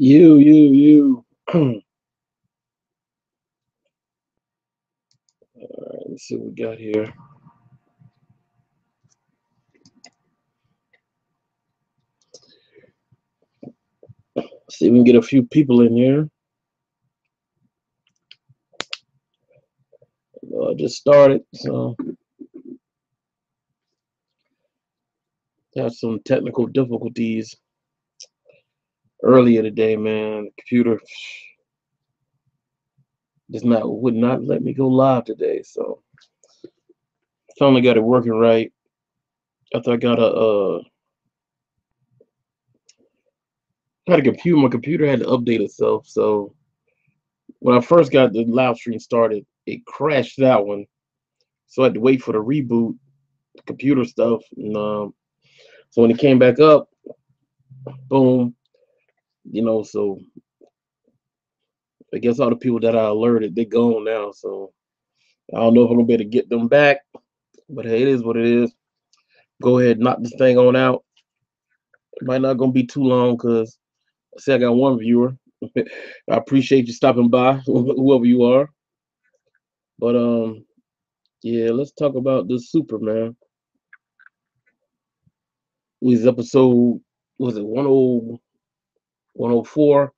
You. All right, let's see what we got here. See if we can get a few people in here. I just started, so had some technical difficulties earlier today, man. The computer would not let me go live today, so finally got it working right. After I got a computer, my computer had to update itself. So when I first got the live stream started, it crashed that one. So I had to wait for the reboot, the computer stuff. And so when it came back up, boom, so I guess all the people that I alerted, they're gone now. So I don't know if I'm gonna be able to get them back. But hey, it is what it is. Go ahead, knock this thing on out. It might not gonna be too long because I say I got one viewer. I appreciate you stopping by, whoever you are. But yeah, let's talk about this Superman. This episode, was it 104?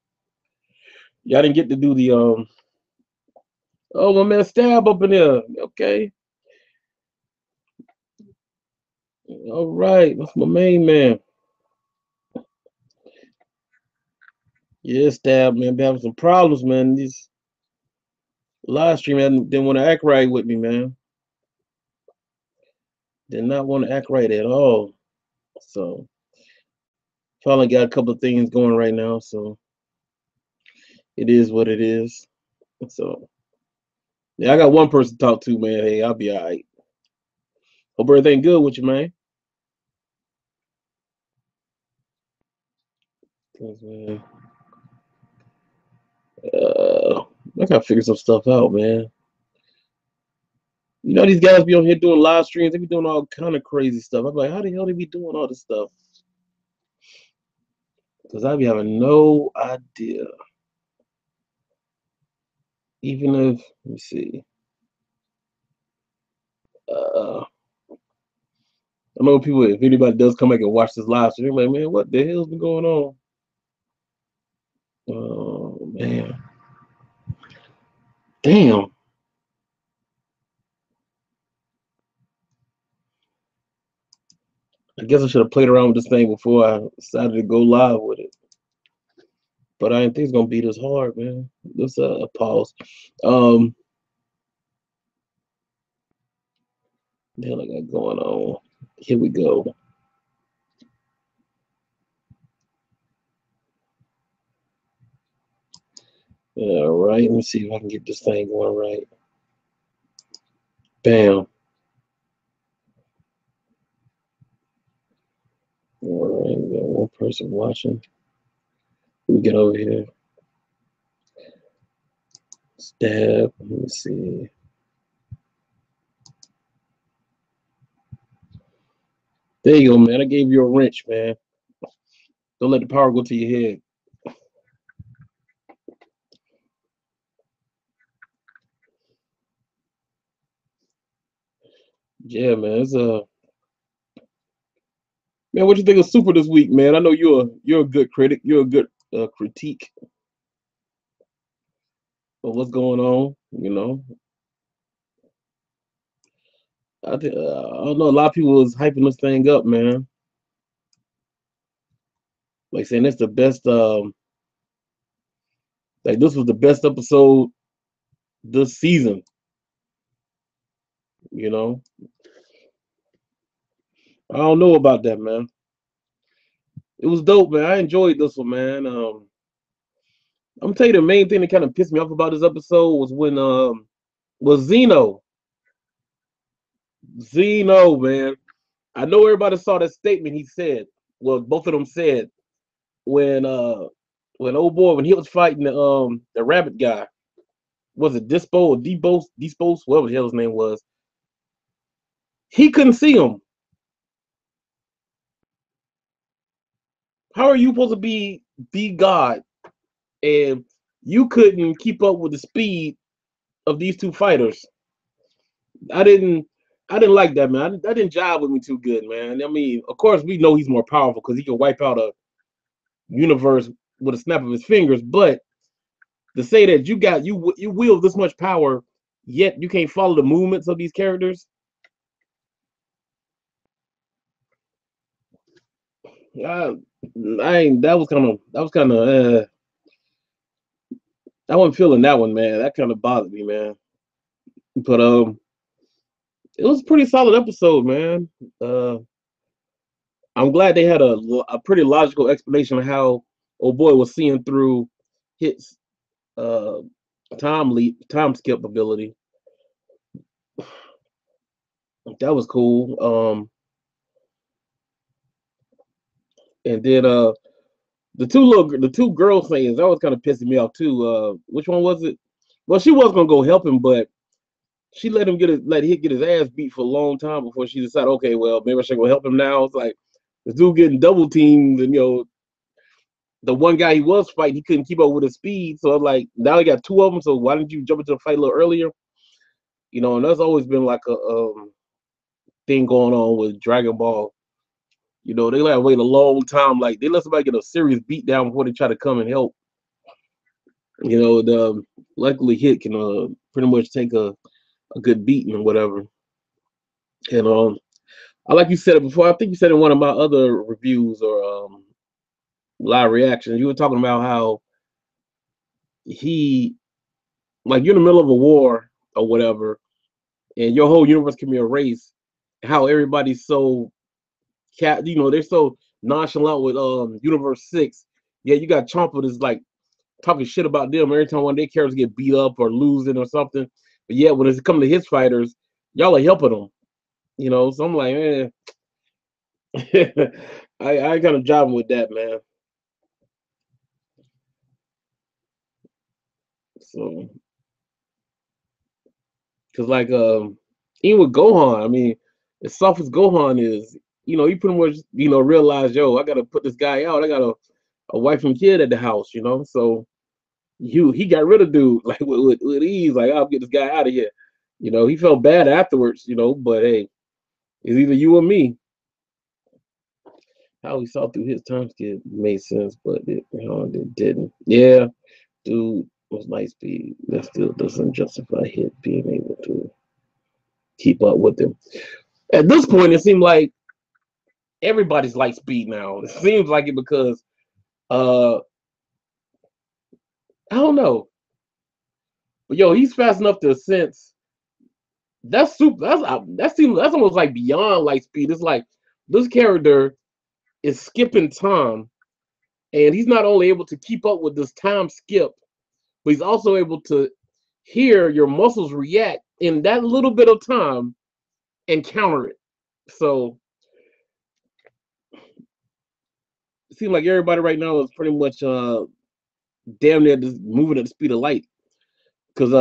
Yeah, I didn't get to do the oh my man, Stab up in there. Okay. All right, that's my main man. Yeah, Stab, man, been having some problems, man. This live stream didn't want to act right with me, man. Did not want to act right at all. So finally got a couple of things going right now, so it is what it is. So yeah, I got one person to talk to, man. Hey, I'll be all right. Hope everything good with you, man. 'Cause, man, I gotta figure some stuff out, man. You know these guys be on here doing live streams. They be doing all kind of crazy stuff. I'm like, how the hell they be doing all this stuff? Because I be having no idea. Even if, let me see. I know people, if anybody does come back and watch this live stream, they're like, man, what the hell's been going on? Oh, man. Damn. I guess I should have played around with this thing before I decided to go live with it. But I didn't think it's gonna be this hard, man. Let's pause. The hell I got going on? Here we go. All right, let me see if I can get this thing going right. Bam. All right, we got one person watching. We get over here. Stab. Let me see. There you go, man. I gave you a wrench, man. Don't let the power go to your head. Yeah, man. It's man. What you think of Super this week, man? I know you're a good critic. You're a good critique of what's going on. I don't know. A lot of people was hyping this thing up, man. Like saying it's the best. Like this was the best episode this season. You know, I don't know about that, man. It was dope, man. I enjoyed this one, man. I'm gonna tell you the main thing that kind of pissed me off about this episode was when was Zeno, man. I know everybody saw that statement he said. Well, both of them said when old boy when he was fighting the rabbit guy. Was it Dispo or Dispos, whatever the hell his name was. He couldn't see him. How are you supposed to be God and you couldn't keep up with the speed of these two fighters? I didn't I didn't like that, man. That didn't jive with me too good, man. I mean, of course we know he's more powerful because he can wipe out a universe with a snap of his fingers, but to say that you wield this much power, yet you can't follow the movements of these characters, I, I ain't. That was kind of. I wasn't feeling that one, man. That kind of bothered me, man. But it was a pretty solid episode, man. Uh, I'm glad they had a pretty logical explanation of how old boy was seeing through his uh time skip ability. That was cool. And then the two girl things that was kind of pissing me off too. Which one was it? Well, she was gonna go help him, but she let him get his ass beat for a long time before she decided, okay, well, maybe I should go help him now. It's like this dude getting double teamed, and the one guy he was fighting, he couldn't keep up with his speed. So I'm like, now he got two of them. So why didn't you jump into the fight a little earlier? And that's always been like a thing going on with Dragon Ball. They like wait a long time. Like they let somebody get a serious beat down before they try to come and help. The luckily hit can pretty much take a good beating or whatever. And I like you said it before. I think you said in one of my other reviews or live reactions, you were talking about how he, like, you're in the middle of a war or whatever, and your whole universe can be erased. How everybody's so they're so nonchalant with Universe 6. Yeah, you got Champa that's like talking shit about them every time one of their characters get beat up or losing or something. But yeah, when it's coming to his fighters, y'all are helping them. So I'm like, man, I kind of jiving with that, man. So, because like even with Gohan, I mean, as soft as Gohan is, he pretty much realize, yo, I gotta put this guy out. I got a wife and kid at the house. So he got rid of dude like with ease. Like, I'll get this guy out of here. He felt bad afterwards. But hey, it's either you or me. How he saw through his time skip made sense, but it didn't. Yeah, dude was light speed. That still doesn't justify hit being able to keep up with him. At this point, it seemed like everybody's light speed now. It seems like it because uh I don't know. But yo, he's fast enough to sense that's super that's almost like beyond light speed. It's like this character is skipping time, and he's not only able to keep up with this time skip, but he's also able to hear your muscles react in that little bit of time and counter it. So it seems like everybody right now is pretty much damn near just moving at the speed of light. Because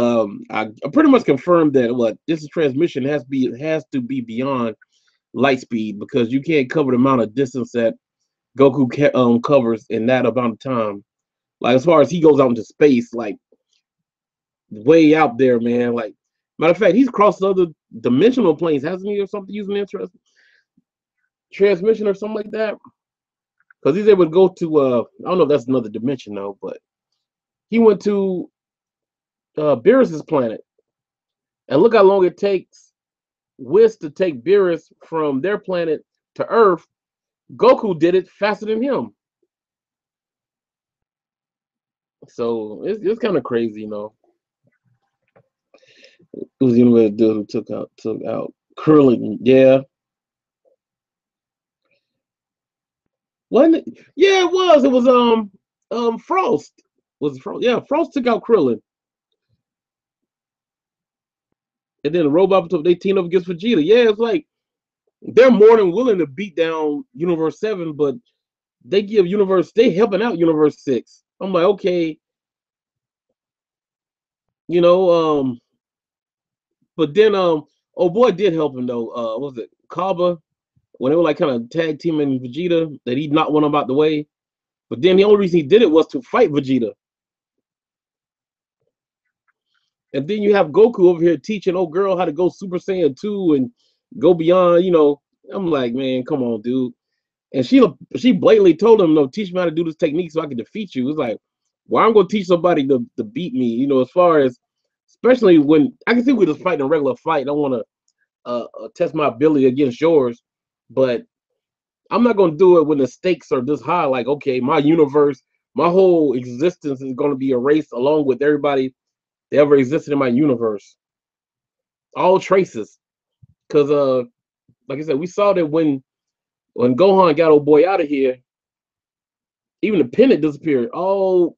I pretty much confirmed that what this transmission has to be beyond light speed because you can't cover the amount of distance that Goku covers in that amount of time. Like as far as he goes out into space, like way out there, man. Like matter of fact, he's crossed other dimensional planes, hasn't he, or something using interest transmission or something like that? Because he's able to go to I don't know if that's another dimension though, but he went to Beerus's planet, and look how long it takes Whis to take Beerus from their planet to Earth. Goku did it faster than him. So it's kind of crazy. It was the only dude who took out Krillin. Yeah, Wasn't it? Yeah, it was. It was Frost. Was it Frost? Yeah, Frost took out Krillin, and then the robot they teamed up against Vegeta. Yeah, it's like they're more than willing to beat down Universe 7, but they helping out Universe 6. I'm like, okay, you know, but then oh boy did help him though. What was it Kaba when they were like kind of tag teaming Vegeta that he knocked one of them out the way. But then the only reason he did it was to fight Vegeta. And then you have Goku over here teaching old girl how to go Super Saiyan 2 and go beyond, I'm like, man, come on, dude. And she blatantly told him, no, teach me how to do this technique so I can defeat you. It's like, well, I'm gonna teach somebody to beat me, as far as especially when I can see we just fighting a regular fight. I don't want to test my ability against yours, but I'm not gonna do it when the stakes are this high. Like, okay, my universe, my whole existence is gonna be erased along with everybody that ever existed in my universe. All traces. Cause like I said, we saw that when Gohan got old boy out of here, even the pennant disappeared. All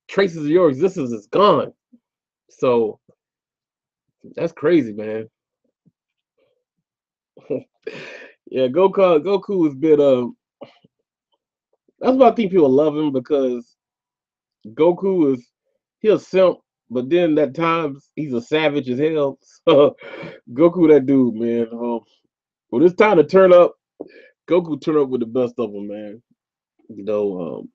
traces of your existence is gone. So that's crazy, man. Yeah, Goku has been that's why I think people love him because Goku is he'll simp, but then at times he's a savage as hell. So Goku, that dude, man. When it's time to turn up, Goku turn up with the best of them, man. Because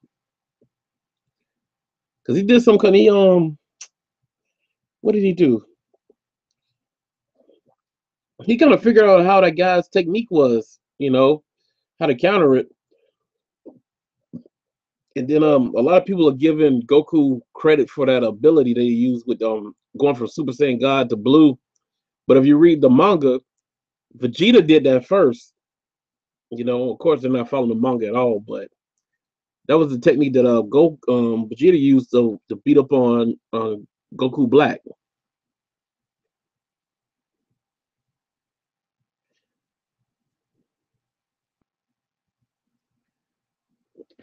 he did some kind of what did he do? He kind of figured out how that guy's technique was, how to counter it. And then a lot of people are giving Goku credit for that ability that he used with going from Super Saiyan God to Blue. But if you read the manga, Vegeta did that first. Of course they're not following the manga at all, but that was the technique that Vegeta used to beat up on Goku Black.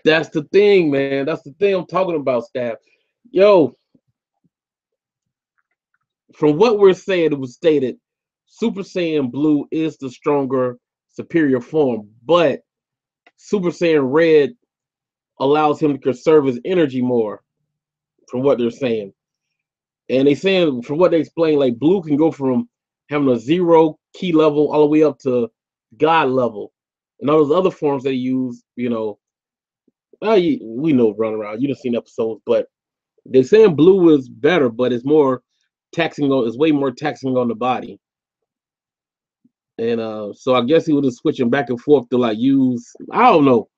That's the thing, man. That's the thing I'm talking about, staff. Yo, from what we're saying, it was stated Super Saiyan Blue is the stronger, superior form, but Super Saiyan Red allows him to conserve his energy more, from what they're saying. And they saying, from what they explain, like Blue can go from having a zero key level all the way up to God level. And all those other forms they use, we know run around. You done seen episodes, but they're saying Blue is better, but it's way more taxing on the body. And so I guess he was just switching back and forth to like use, I don't know.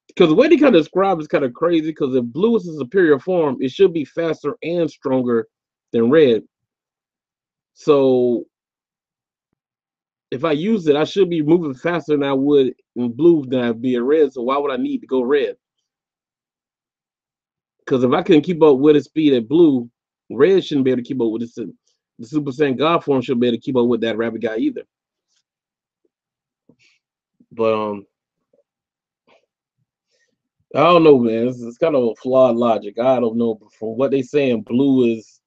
Because the way they kind of describe is kind of crazy. Because if Blue is a superior form, it should be faster and stronger than Red. So if I use it, I should be moving faster than I would in Blue than I'd be in Red. So why would I need to go Red? Because if I couldn't keep up with his speed at Blue, Red shouldn't be able to keep up with it. The Super Saiyan God form shouldn't be able to keep up with that rabbit guy either. But I don't know, man. It's kind of a flawed logic. I don't know. But from what they saying, Blue is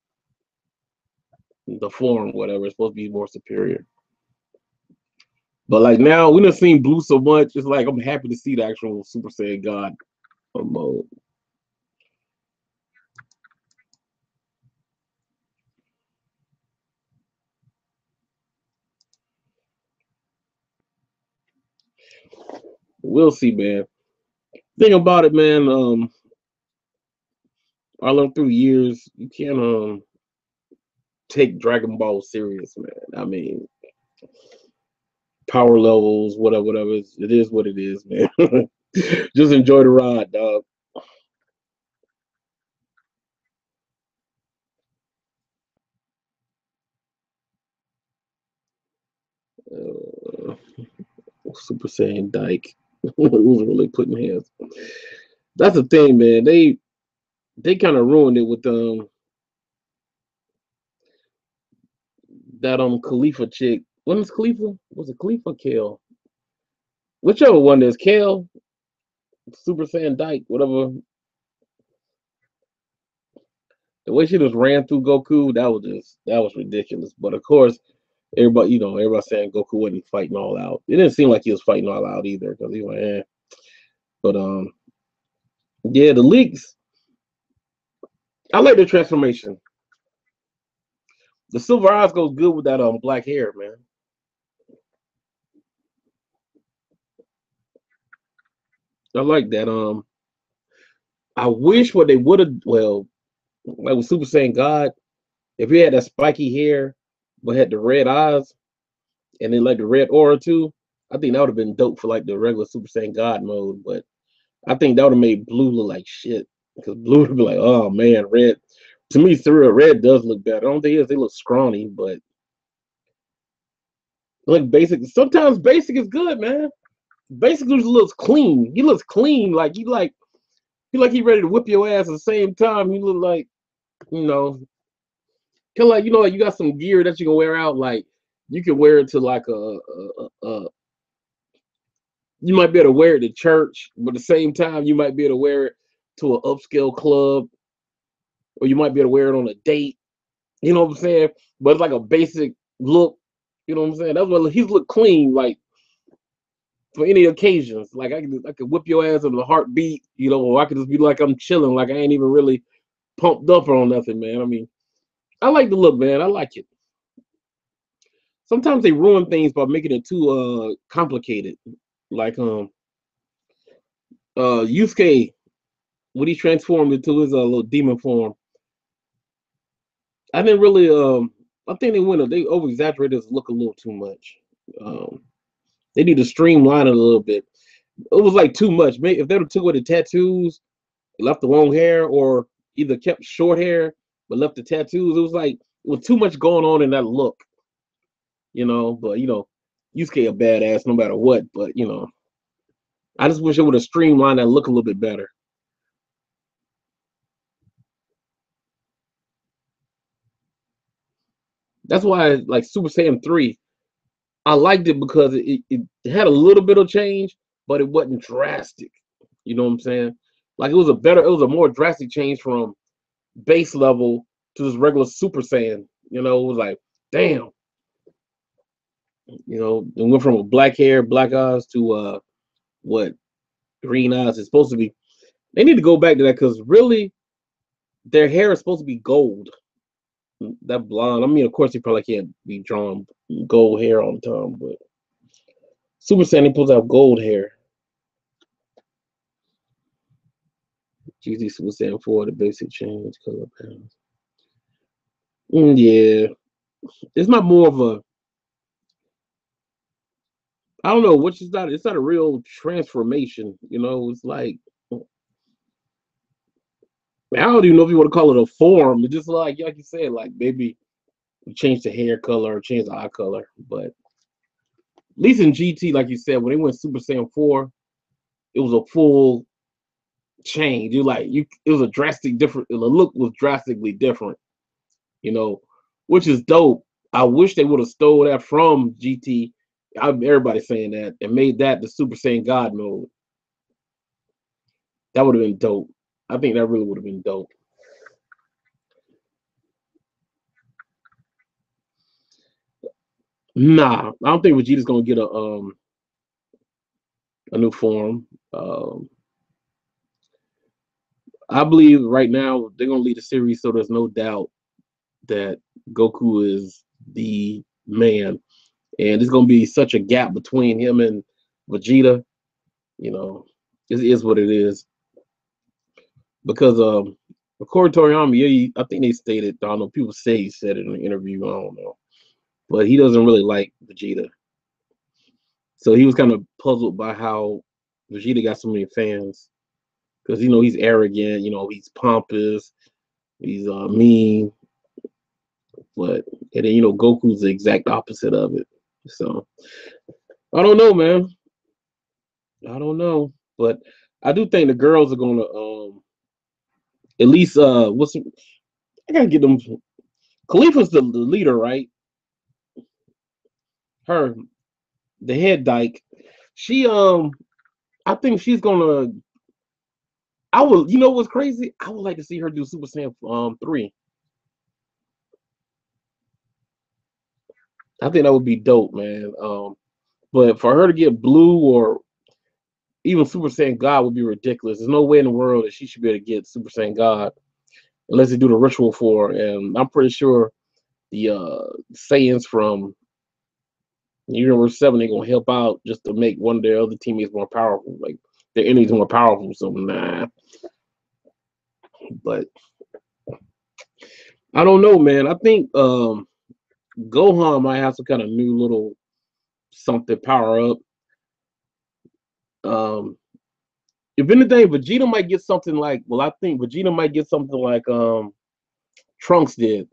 the form, whatever. It's supposed to be more superior. But like now, we done seen Blue so much. It's like I'm happy to see the actual Super Saiyan God mode. We'll see, man. Thing about it, man. I learned through years you can't take Dragon Ball serious, man. I mean, power levels, whatever. It is what it is, man. Just enjoy the ride, dog. Uh, Super Saiyan Dyke. Who's really putting hands? That's the thing, man. They kind of ruined it with that Khalifa chick. When was Khalifa? Was it Khalifa Kale? Whichever one there's Kale. Super Saiyan Dyke, whatever. The way she just ran through Goku, that was ridiculous. But of course, everybody saying Goku wasn't fighting all out. It didn't seem like he was fighting all out either because he went, eh. But yeah, the leaks. I like the transformation. The silver eyes goes good with that black hair, man. I like that. I wish what they would have, well, like with Super Saiyan God, if he had that spiky hair but had the red eyes and then like the red aura too, I think that would have been dope for like the regular Super Saiyan God mode. But I think that would have made Blue look like shit because Blue would be like, oh man, red. To me, through red does look better. I don't think they look scrawny, but look basic. Sometimes basic is good, man. Basic just looks clean. He looks clean, like he ready to whip your ass at the same time. He look like, you know, kind of like, like you got some gear that you can wear out. Like you can wear it to like you might be able to wear it to church, but at the same time you might be able to wear it to an upscale club, or you might be able to wear it on a date. You know what I'm saying? But it's like a basic look. You know what I'm saying? That's what he's look clean, like for any occasions. Like I could whip your ass in a heartbeat, or I could just be like I'm chilling, like I ain't even really pumped up on nothing, man. I mean, I like the look, man. I like it. Sometimes they ruin things by making it too complicated. Like Yusuke, when he transformed into his little demon form, I didn't really I think they over exaggerated his look a little too much. Um they need to streamline it a little bit. It was like too much. Maybe if they would took away the tattoos, left the long hair, or either kept short hair but left the tattoos, it was too much going on in that look. But Yusuke a badass no matter what, but I just wish it would have streamlined that look a little bit better. That's why like Super Saiyan 3, I liked it because it had a little bit of change, but it wasn't drastic. You know what I'm saying? Like it was a more drastic change from base level to this regular Super Saiyan. It was like, damn. It went from a black hair, black eyes to what green eyes is supposed to be. They need to go back to that because really their hair is supposed to be gold. That blonde. I mean, of course, they probably can't be drawing gold hair all the time, but Super Saiyan supposed to have gold hair. GZ Super Saiyan 4, the basic change color panels. Yeah, it's not more of a. I don't know, which is not. It's not a real transformation. It's like I don't even know if you want to call it a form. It's just like you said, like maybe you change the hair color or change the eye color. But at least in GT, like you said, when they went Super Saiyan 4, it was a full change. It was a drastic different. The look was drastically different. Which is dope. I wish they would have stole that from GT. Everybody's saying that and made that the Super Saiyan God mode. That would have been dope. I think that really would have been dope. Nah, I don't think Vegeta's gonna get a new form. I believe right now they're gonna lead the series, so there's no doubt that Goku is the man, and there's gonna be such a gap between him and Vegeta. It is what it is because according to Toriyama, yeah, I think they stated. I don't know. People say he said it in an interview. I don't know, but he doesn't really like Vegeta. So he was kind of puzzled by how Vegeta got so many fans because he's arrogant. He's pompous. He's mean, but and then Goku's the exact opposite of it. So I don't know, man. I don't know, but I do think the girls are gonna at least I gotta get them. Khalifa's the leader, right? The head dyke. She I think she's gonna I would, you know what's crazy? I would like to see her do Super Saiyan 3. I think that would be dope, man. But for her to get blue or even Super Saiyan God would be ridiculous. There's no way in the world that she should be able to get Super Saiyan God unless they do the ritual for her. And I'm pretty sure the Saiyans from Universe 7 they're gonna help out just to make one of their other teammates more powerful. Like their enemies more powerful. So nah. But I don't know, man. I think Gohan might have some kind of new little something power up. Um, if anything, Vegeta might get something like. Well, I think Vegeta might get something like Trunks did.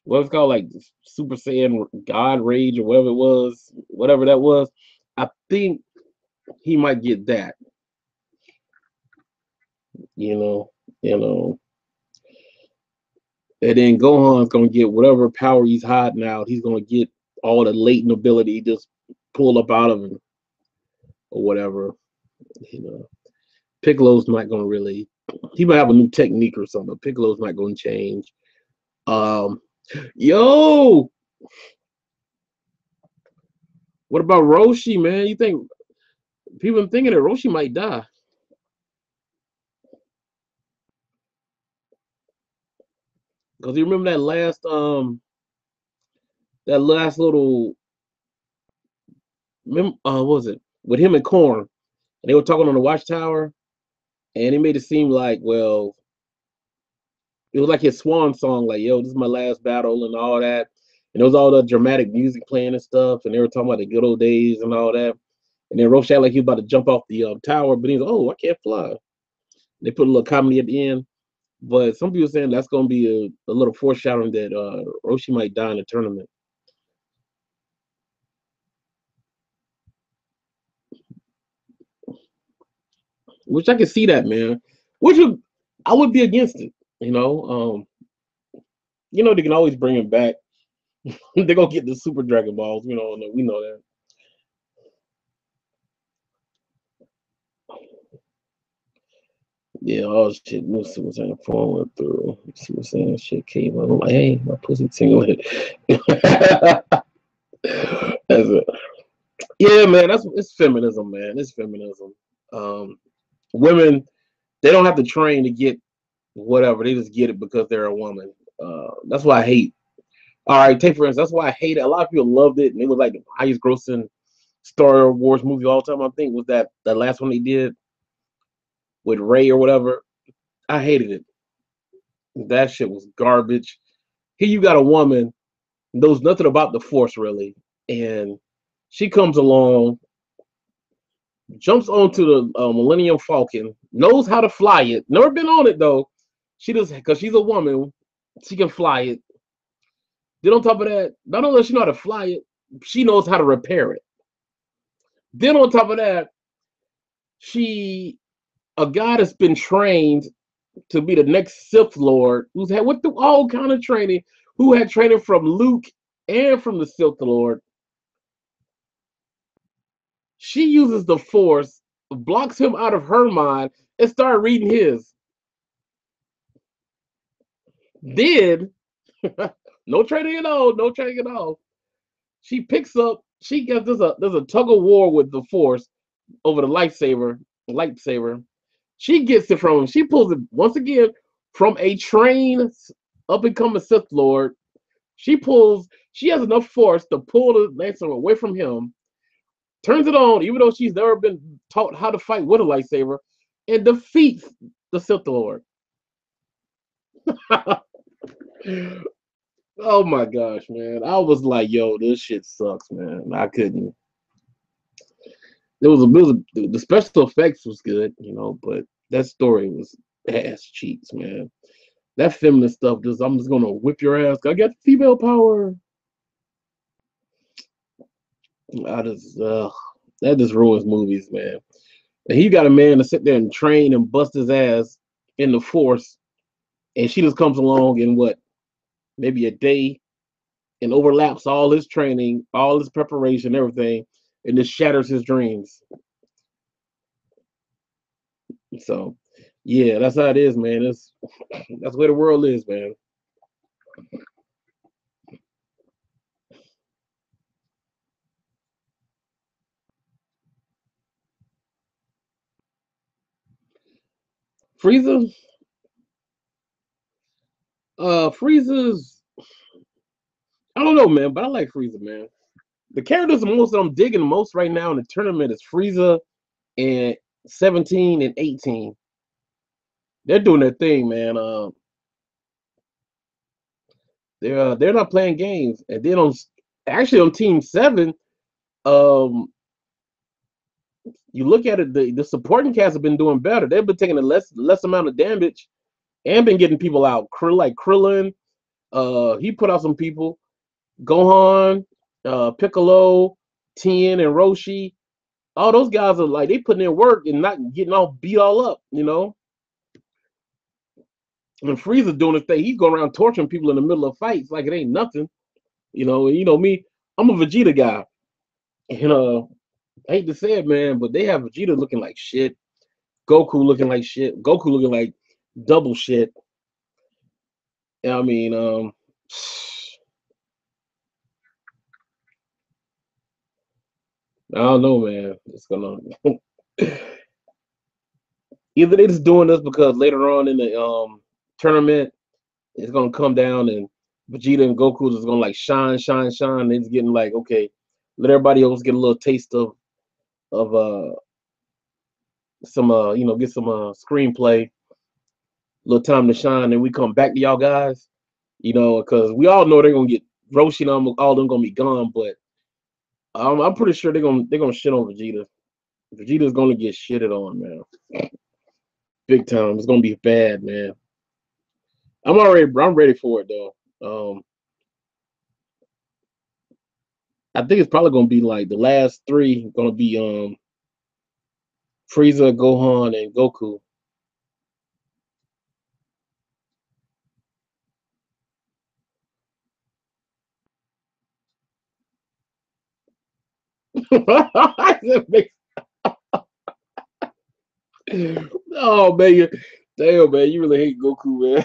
What's called like Super Saiyan God Rage or whatever it was, whatever that was. I think he might get that. You know, you know. And then Gohan's gonna get whatever power he's hiding out. He's gonna get all the latent ability just pull up out of him or whatever. You know, Piccolo's not gonna really. He might have a new technique or something. But Piccolo's not gonna change. Um, yo, what about Roshi, man? You think people are thinking that Roshi might die? Because you remember that last little what was it with him and Korn, and they were talking on the watchtower, and it made it seem like, well, it was like his swan song, like, yo, this is my last battle and all that. And there was all the dramatic music playing and stuff, and they were talking about the good old days and all that. And then Roche like he was about to jump off the tower, but he's like, oh, I can't fly. They put a little comedy at the end, but some people saying that's going to be a little foreshadowing that Roshi might die in the tournament. Which I can see that, man. Which I would be against it, you know. They can always bring him back. They're gonna get the Super Dragon Balls, we know that. Yeah, all shit. New Super Saiyan 4 went through. Super Saiyan shit came up. I'm like, hey, my pussy tingling. That's it. Yeah, man, it's feminism, man. It's feminism. Um, Women, they don't have to train to get whatever. They just get it because they're a woman. That's why I hate. All right, take for instance. That's why I hate it. A lot of people loved it, and it was like the highest grossing Star Wars movie all time. I think was that the last one they did with Ray or whatever. I hated it. That shit was garbage. Here you got a woman knows nothing about the Force really, and she comes along, jumps onto the Millennium Falcon, knows how to fly it. Never been on it though. She does because she's a woman. She can fly it. Then on top of that, not only does she know how to fly it, she knows how to repair it. Then on top of that, she a guy that's been trained to be the next Sith Lord, who's had went through all kind of training, who had training from Luke and from the Sith Lord. She uses the Force, blocks him out of her mind, and started reading his. Then, no training at all, no training at all. She picks up. She gets there's a tug of war with the Force over the lightsaber. Lightsaber. She gets it from him. She pulls it once again from a trained up and coming Sith Lord. She has enough force to pull the lightsaber away from him, turns it on, even though she's never been taught how to fight with a lightsaber, and defeats the Sith Lord. Oh my gosh, man. I was like, yo, this shit sucks, man. I couldn't. The special effects was good, but that story was ass cheeks, man. That feminist stuff, I'm just gonna whip your ass. I got female power. I just that just ruins movies, man. And he got a man to sit there and train and bust his ass in the Force, and she just comes along in what, maybe a day, and overlaps all his training, all his preparation, everything, and just shatters his dreams. So yeah, that's how it is, man. That's where the world is, man. Frieza, Frieza's, I don't know, man, but I like Frieza, man. The characters the most that I'm digging the most right now in the tournament is Frieza and 17 and 18. They're doing their thing, man. They're not playing games, and then actually on Team Seven, um, you look at it, the supporting cast have been doing better. They've been taking a less amount of damage and been getting people out. Like Krillin, he put out some people. Gohan, Piccolo, Tien, and Roshi. All those guys are like they putting in work and not getting all beat all up, you know. And Frieza doing his thing, he's going around torturing people in the middle of fights like it ain't nothing, you know. And you know me, I'm a Vegeta guy, and I hate to say it, man, but they have Vegeta looking like shit, Goku looking like shit, Goku looking like double shit. I mean, I don't know, man. It's gonna either they just doing this because later on in the tournament it's gonna come down and Vegeta and Goku is gonna like shine, shine, shine. And it's getting like, okay, let everybody else get a little taste of some get some screenplay, little time to shine, and we come back to y'all guys, you know, because we all know they're gonna get Roshi and all them gonna be gone, but I'm pretty sure they're gonna shit on Vegeta. Vegeta's gonna get shitted on, man, big time. It's gonna be bad, man. I'm ready for it though. I think it's probably gonna be like the last three gonna be Frieza, Gohan, and Goku. Oh man, damn man, you really hate Goku, man.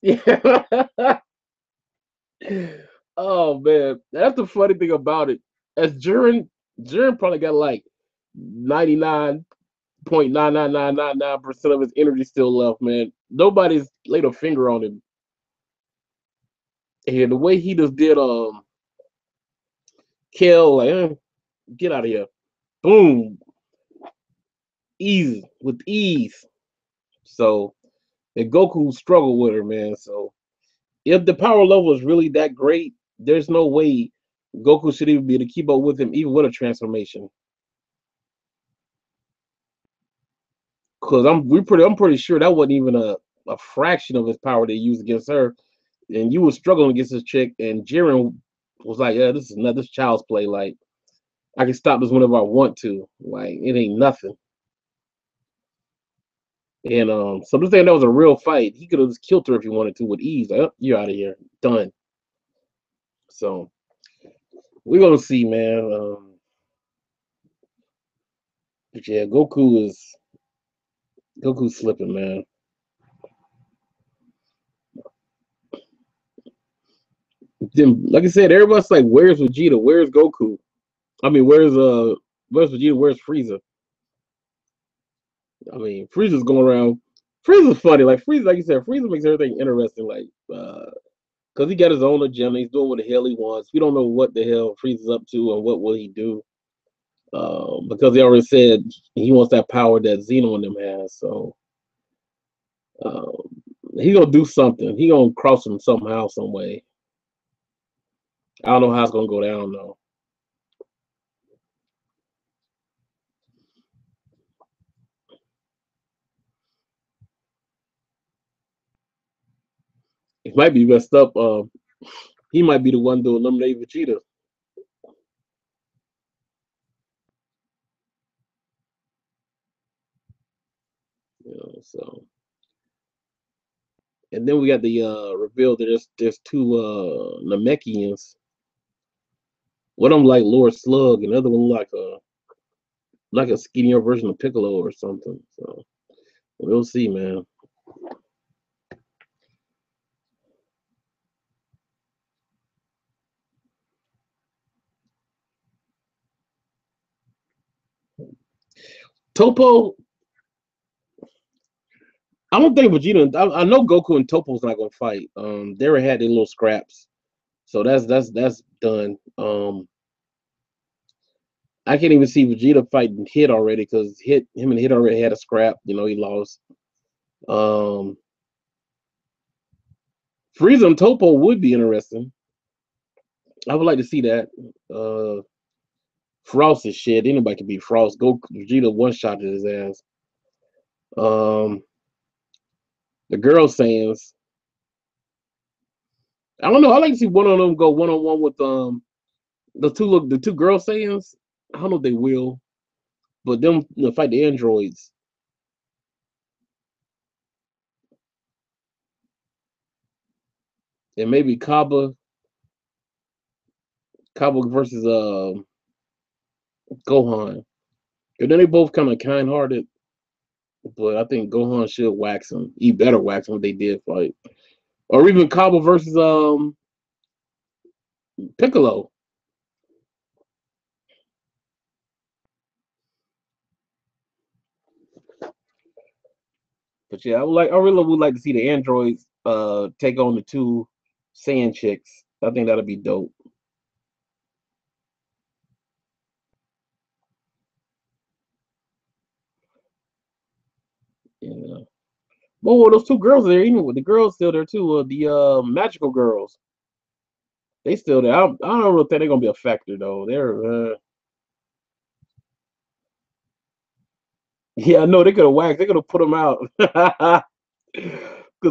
Yeah. Oh man, that's the funny thing about it. As Jiren probably got like 99.99999% of his energy still left, man. Nobody's laid a finger on him. And the way he just did kill, like get out of here. Boom. Easy with ease. So and Goku struggled with her, man. So if the power level is really that great, there's no way Goku should even be able to keep up with him, even with a transformation. Because I'm pretty sure that wasn't even a fraction of his power they used against her. And you were struggling against this chick, and Jiren was like, "Yeah, this is not this child's play. Like, I can stop this whenever I want to. Like, it ain't nothing." And so this thing that was a real fight. He could have just killed her if he wanted to with ease. Like, oh, you're out of here, done. So we're gonna see, man. But yeah, Goku's slipping, man. Then, like I said, everybody's like, "Where's Vegeta? Where's Goku? I mean, where's Vegeta? Where's Frieza?" I mean, Frieza's going around. Frieza's funny. Like Frieza, like you said, Frieza makes everything interesting. Like, because he got his own agenda. He's doing what the hell he wants. We don't know what the hell Frieza's up to and what will he do. Because he already said he wants that power that Zeno and them has. So um, he gonna do something. He gonna cross him somehow, some way. I don't know how it's gonna go down though. It might be messed up. He might be the one to eliminate Vegeta. You know, so and then we got the reveal that there's two Namekians. One of them like Lord Slug, and the other one like like a skinnier version of Piccolo or something. So we'll see, man. Topo, I don't think Vegeta. I know Goku and Topo's not gonna fight. They already had their little scraps, so that's done. I can't even see Vegeta fighting Hit already because him and Hit already had a scrap. You know, he lost. Um, Frieza and Topo would be interesting. I would like to see that. Uh, Frost is shit. Anybody can beat Frost. Go Vegeta one shot at his ass. Um, the girl Saiyans. I don't know. I like to see one of them go one on one with the two girl Saiyans. I don't know if they will, but them fight the androids and maybe Kaba versus Gohan. And then they both kind of kind hearted, but I think Gohan should wax him. He better wax him if they did fight, or even Kaba versus Piccolo. But yeah, I really would like to see the androids take on the two Saiyan chicks. I think that'd be dope. Yeah. Well, those two girls are there. Even with the girls still there too. The magical girls, they still there. I don't really think they're gonna be a factor though. They're yeah, I know they could have waxed. They could have put them out. Because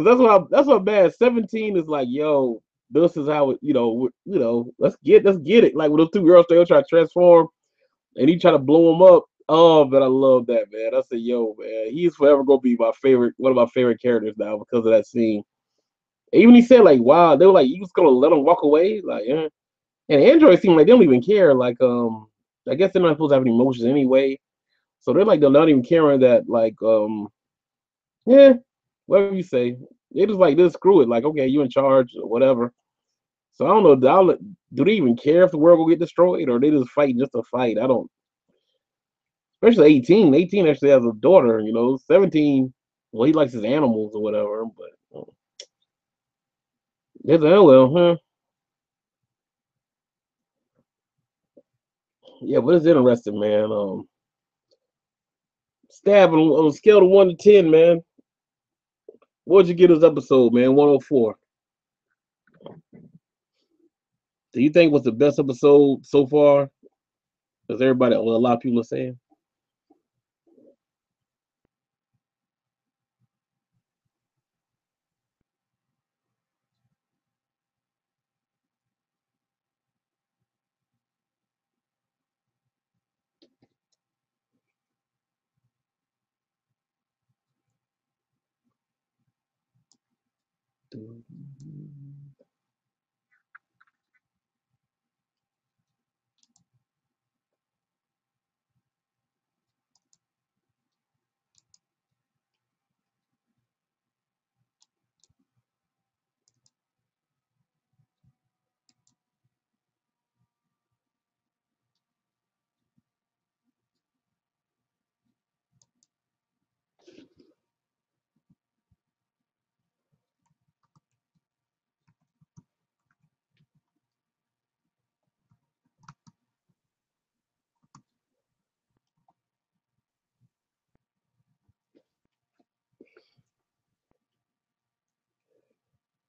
that's what bad. 17 is like, yo, this is how it, let's get it. Like when those two girls they try to transform and he try to blow them up. Oh, but I love that, man. I said, yo, man, he's forever gonna be my favorite, one of my favorite characters now because of that scene. Even he said like, wow, they were like, you just gonna let him walk away, like, yeah. And Android seemed like they don't even care. Like, I guess they're not supposed to have any emotions anyway. So they're not even caring that, like, yeah, whatever you say. They just like this, screw it. Like, okay, you in charge or whatever. So I don't know. Do they even care if the world will get destroyed, or they just fight just to fight? I don't. Especially 18. 18 actually has a daughter. 17. Well, he likes his animals or whatever. But it's oh well, huh? Yeah, but it's interesting, man. Stab on a scale of 1 to 10, man. What'd you get this episode, man? 104. Do you think was the best episode so far? Because a lot of people are saying.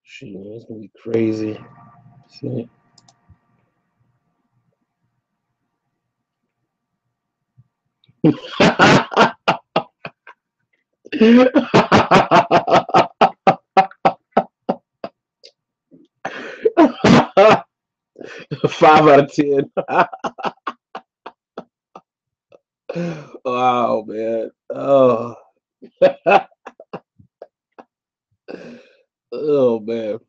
Shit, man, it's gonna be crazy. Shit. Five out of 10. Wow, man. Oh, oh man.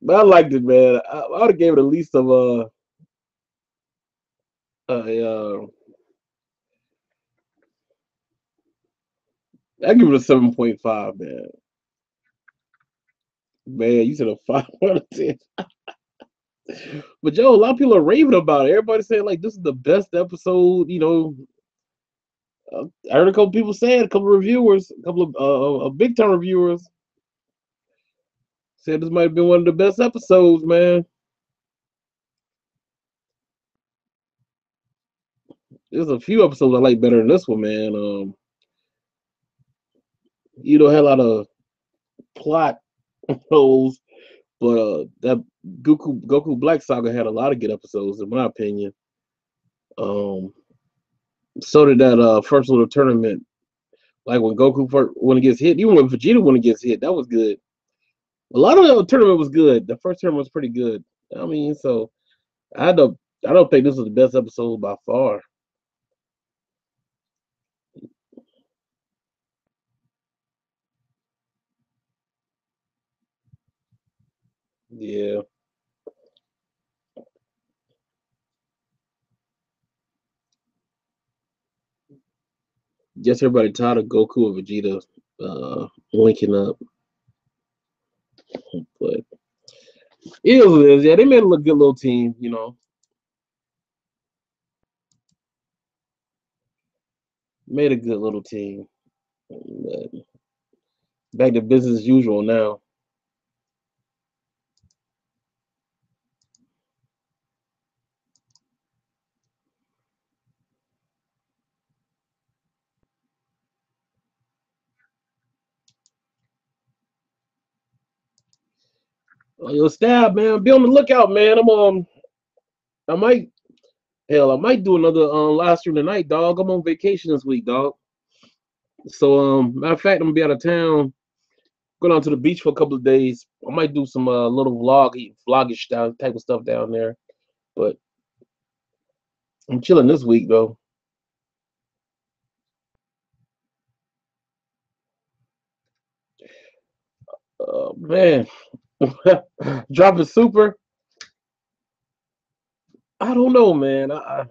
But I liked it, man. I would have gave it at least a I give it a 7.5, man. Man, you said a 5 out of 10. But yo, a lot of people are raving about it. Everybody saying like this is the best episode. I heard a couple people saying, a couple reviewers, a couple of big time reviewers said this might have been one of the best episodes, man. There's a few episodes I like better than this one, man. Had a lot of plot holes, but that Goku Black Saga had a lot of good episodes, in my opinion. Um, so did that first little tournament, like when Goku first, when he gets hit, even when Vegeta when he gets hit, that was good. A lot of the tournament was good. The first tournament was pretty good. I mean, so I don't I don't think this was the best episode by far. Yeah, guess everybody tired of Goku and Vegeta linking up, but it is what it is. Yeah, they made a look good little team. Made a good little team. But back to business as usual now. Yo, Stab, man, be on the lookout, man. I might, I might do another live stream tonight, dog. I'm on vacation this week, dog. So, matter of fact, I'm gonna be out of town, going out to the beach for a couple of days. I might do some little vlogish style type of stuff down there. But I'm chilling this week though. Man, dropping super. I don't know, man. I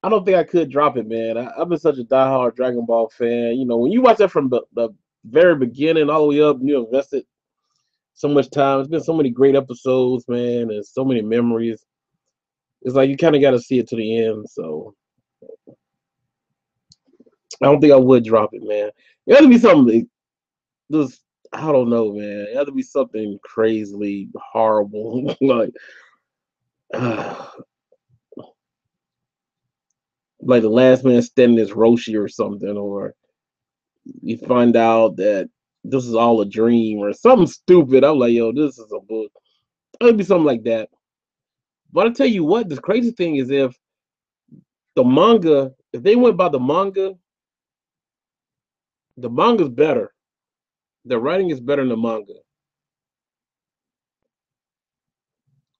don't think I could drop it, man. I've been such a diehard Dragon Ball fan. When you watch that from the very beginning all the way up, you invested so much time. It's been so many great episodes, man, and so many memories. It's like you kind of got to see it to the end. So I don't think I would drop it, man. It had to be something just I don't know, man. It had to be something crazily horrible, like the last man standing is Roshi or something, or you find out that this is all a dream or something stupid. I'm like, yo, this is a book. It'd be something like that. But I tell you what, the crazy thing is if they went by the manga's better. The writing is better than the manga.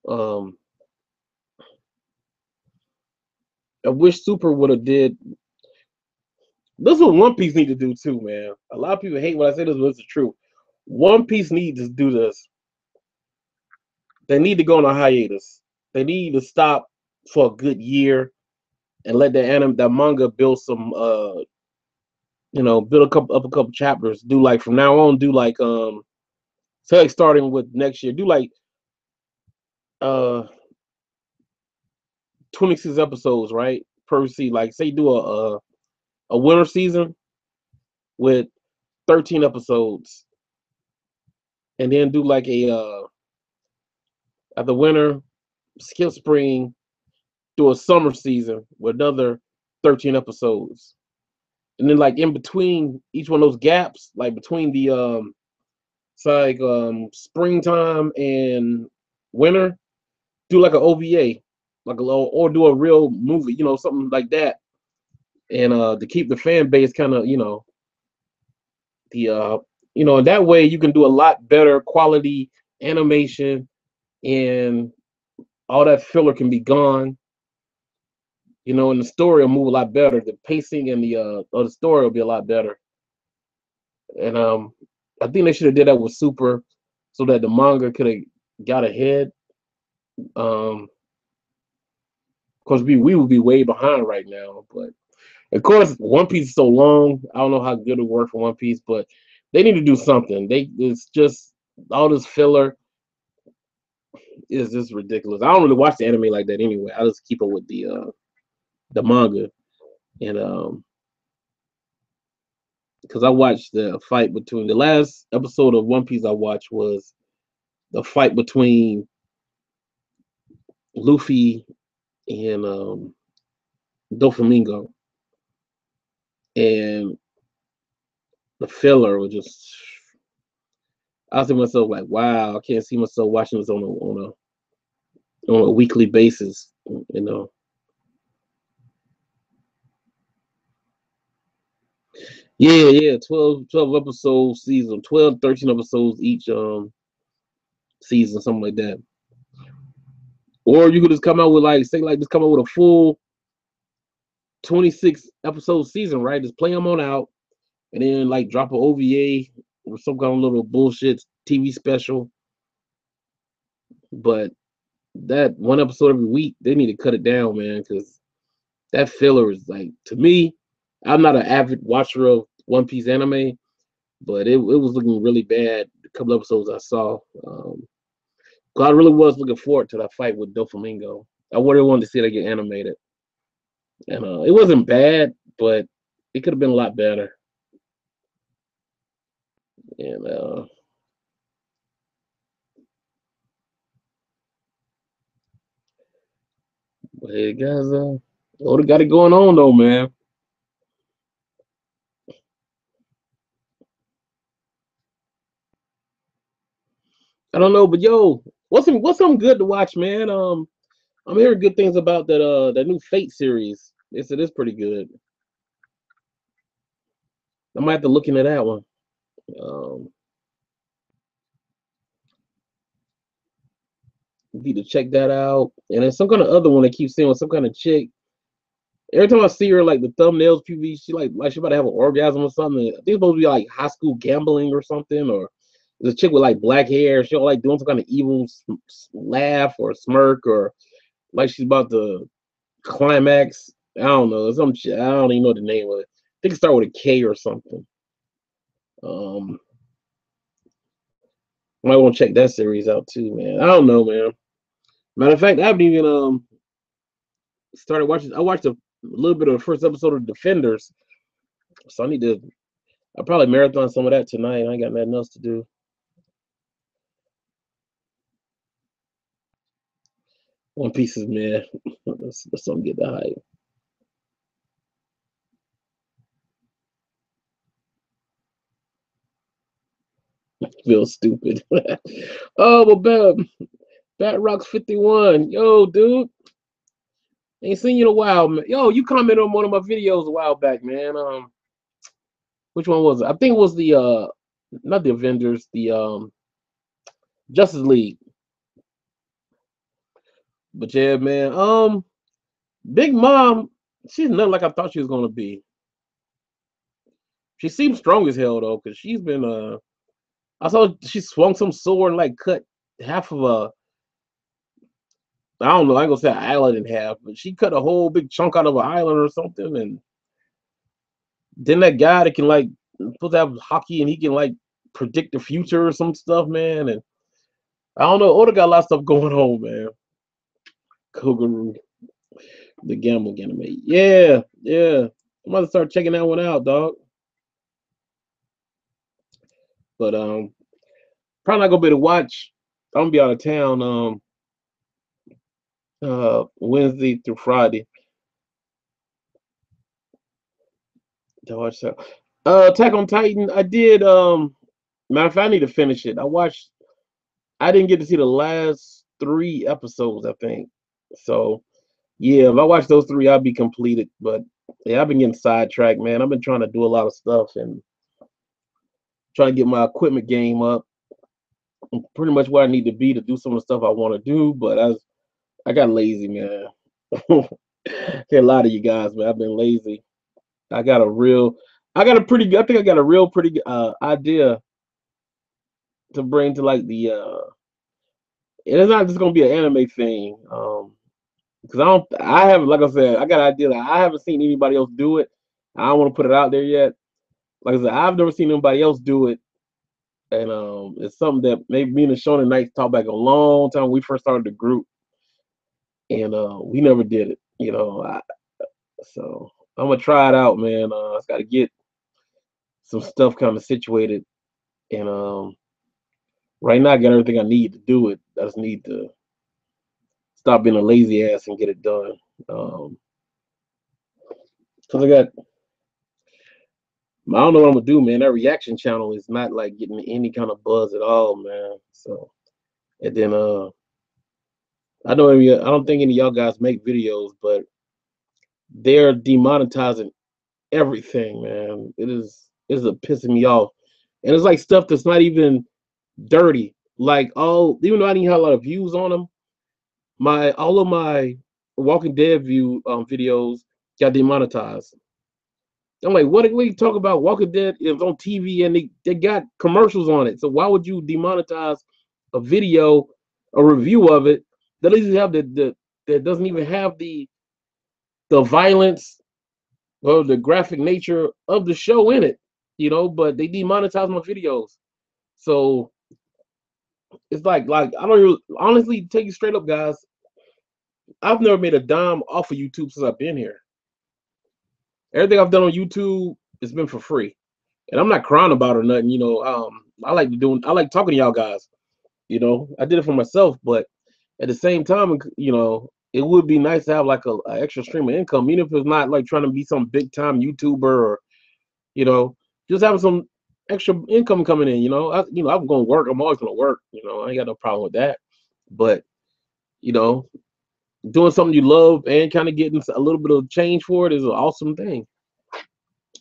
Um, I wish Super would have did. This is what One Piece need to do too, man. A lot of people hate when I say this, but it's the truth. One Piece needs to do this. They need to go on a hiatus. They need to stop for a good year and let that manga build some build a couple chapters. Do like from now on, do like say like starting with next year, do like uh 26 episodes, right? Per season. Like say do a winter season with 13 episodes, and then do like a at the winter, skip spring, do a summer season with another 13 episodes. And then like in between each one of those gaps, like between the it's like springtime and winter, do like an OVA, like a little, or do a real movie, something like that. And to keep the fan base kind of, the and that way you can do a lot better quality animation, and all that filler can be gone, and the story will move a lot better. The pacing and the of the story will be a lot better. And I think they should have did that with Super, so that the manga could have got ahead. Because we would be way behind right now. But Of course, One Piece is so long. I don't know how good it worked for One Piece, but they need to do something. It's just all this filler is just ridiculous. I don't really watch the anime like that anyway. I just keep up with the manga, and because I watched the fight between the last episode of One Piece I watched was the fight between Luffy and Doflamingo, and the filler was just. I was thinking to myself like, wow, I can't see myself watching this on a weekly basis, you know. Yeah, yeah, 12 episode season, 12, 13 episodes each season, something like that. Or you could just come out with like say like just come out with a full 26 episode season, right? Just play them on out and then like drop an OVA or some kind of little bullshit TV special. But that one episode every week, they need to cut it down, man, because that filler is like to me, I'm not an avid watcher of One Piece anime, but it was looking really bad. A couple episodes I saw. I really was looking forward to that fight with Doflamingo. I really wanted to see it get animated, and it wasn't bad, but it could have been a lot better. And but hey guys, Oda got it going on though, man. I don't know, but yo, what's something good to watch, man? I'm hearing good things about that new Fate series. They said it's pretty good. I might have to look into that one. Um, need to check that out. And then some kind of other one I keep seeing with some kind of chick. Every time I see her, like the thumbnails, PV, she like she about to have an orgasm or something. I think it's supposed to be like high school gambling or something, or there's a chick with like black hair. She like doing some kind of evil laugh or smirk, or like she's about to climax. I don't know. Some shit. I don't even know the name of it. I think it start with a K or something. Um, might want to check that series out too, man. I don't know, man. Matter of fact, I haven't even started watching. I watched a little bit of the first episode of Defenders, so I need to. I'll probably marathon some of that tonight. I ain't got nothing else to do. One Piece is man. Let's something get the hype. Feel stupid. Oh, but Bat Rocks 51. Yo, dude. Ain't seen you in a while, man. Yo, you commented on one of my videos a while back, man. Which one was it? I think it was the not the Avengers, the Justice League. But yeah, man. Big Mom, she's nothing like I thought she was gonna be. She seems strong as hell though, because she's been I saw she swung some sword and like cut half of a I don't know, I ain't gonna say an island in half, but she cut a whole big chunk out of an island or something. And then that guy that can like supposed to have hockey and he can like predict the future or some stuff, man. And I don't know, Oda got a lot of stuff going on, man. Koguru, the gambling anime. Yeah, yeah. I'm about to start checking that one out, dog. But probably not gonna be able to watch. I'm gonna be out of town Wednesday through Friday to watch that. Attack on Titan, I did matter of fact, I need to finish it. I didn't get to see the last 3 episodes, I think. So yeah, if I watch those three, I'll be completed. But yeah, I've been getting sidetracked, man. I've been trying to do a lot of stuff and trying to get my equipment game up. I'm pretty much where I need to be to do some of the stuff I want to do, but I got lazy, man. Can't lie to you guys, man. I've been lazy. I got a real, I got a pretty good. I think I got a real pretty good idea to bring to like the. It's not just gonna be an anime thing. Because I don't. I haven't, like I said, I got an idea that I haven't seen anybody else do it, I don't want to put it out there yet. Like I said, I've never seen anybody else do it, and it's something that maybe me and Shona Knight talked back a long time when we first started the group, and we never did it. So I'm gonna try it out, man. I just got to get some stuff kind of situated, and right now I got everything I need to do it. I just need to stop being a lazy ass and get it done. Cause I don't know what I'm gonna do, man. That reaction channel is not like getting any kind of buzz at all, man. So, and then I don't think any of y'all guys make videos, but they're demonetizing everything, man. It's a pissing me off, and it's like stuff that's not even dirty. Like even though I didn't have a lot of views on them, all of my Walking Dead videos got demonetized. I'm like, what are we talking about? Walking Dead is on TV and they got commercials on it. So why would you demonetize a video, a review of it that doesn't have that doesn't even have the violence or the graphic nature of the show in it, but they demonetize my videos. So it's like I don't really, honestly, take you straight up, guys. I've never made a dime off of YouTube since I've been here. Everything I've done on YouTube has been for free. And I'm not crying about it or nothing, I like talking to y'all guys. I did it for myself, but at the same time, it would be nice to have like a extra stream of income, even if it's not like trying to be some big time YouTuber or, just having some extra income coming in. I'm going to work. I'm always going to work. I ain't got no problem with that. But, doing something you love and kind of getting a little bit of change for it is an awesome thing.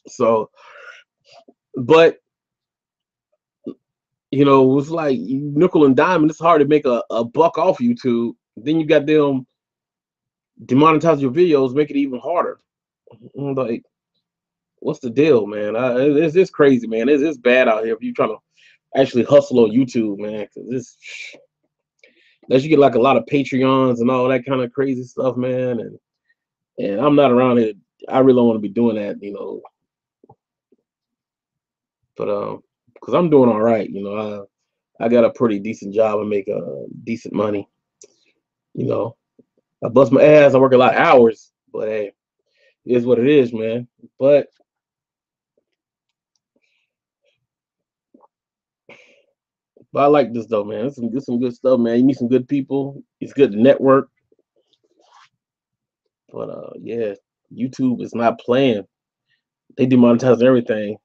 So, but it's like nickel and dime, and it's hard to make a buck off YouTube. Then you got them demonetize your videos, make it even harder. I'm like, what's the deal, man? It's crazy, man. It's bad out here if you're trying to actually hustle on YouTube, man. Because unless you get like a lot of Patreons and all that kind of crazy stuff, man. And I'm not around it. I really don't want to be doing that, But because I'm doing all right, I got a pretty decent job and make decent money. I bust my ass. I work a lot of hours, but hey, it is what it is, man. But I like this though, man. It's some good stuff, man. You meet some good people. It's good to network. But yeah, YouTube is not playing. They demonetize everything.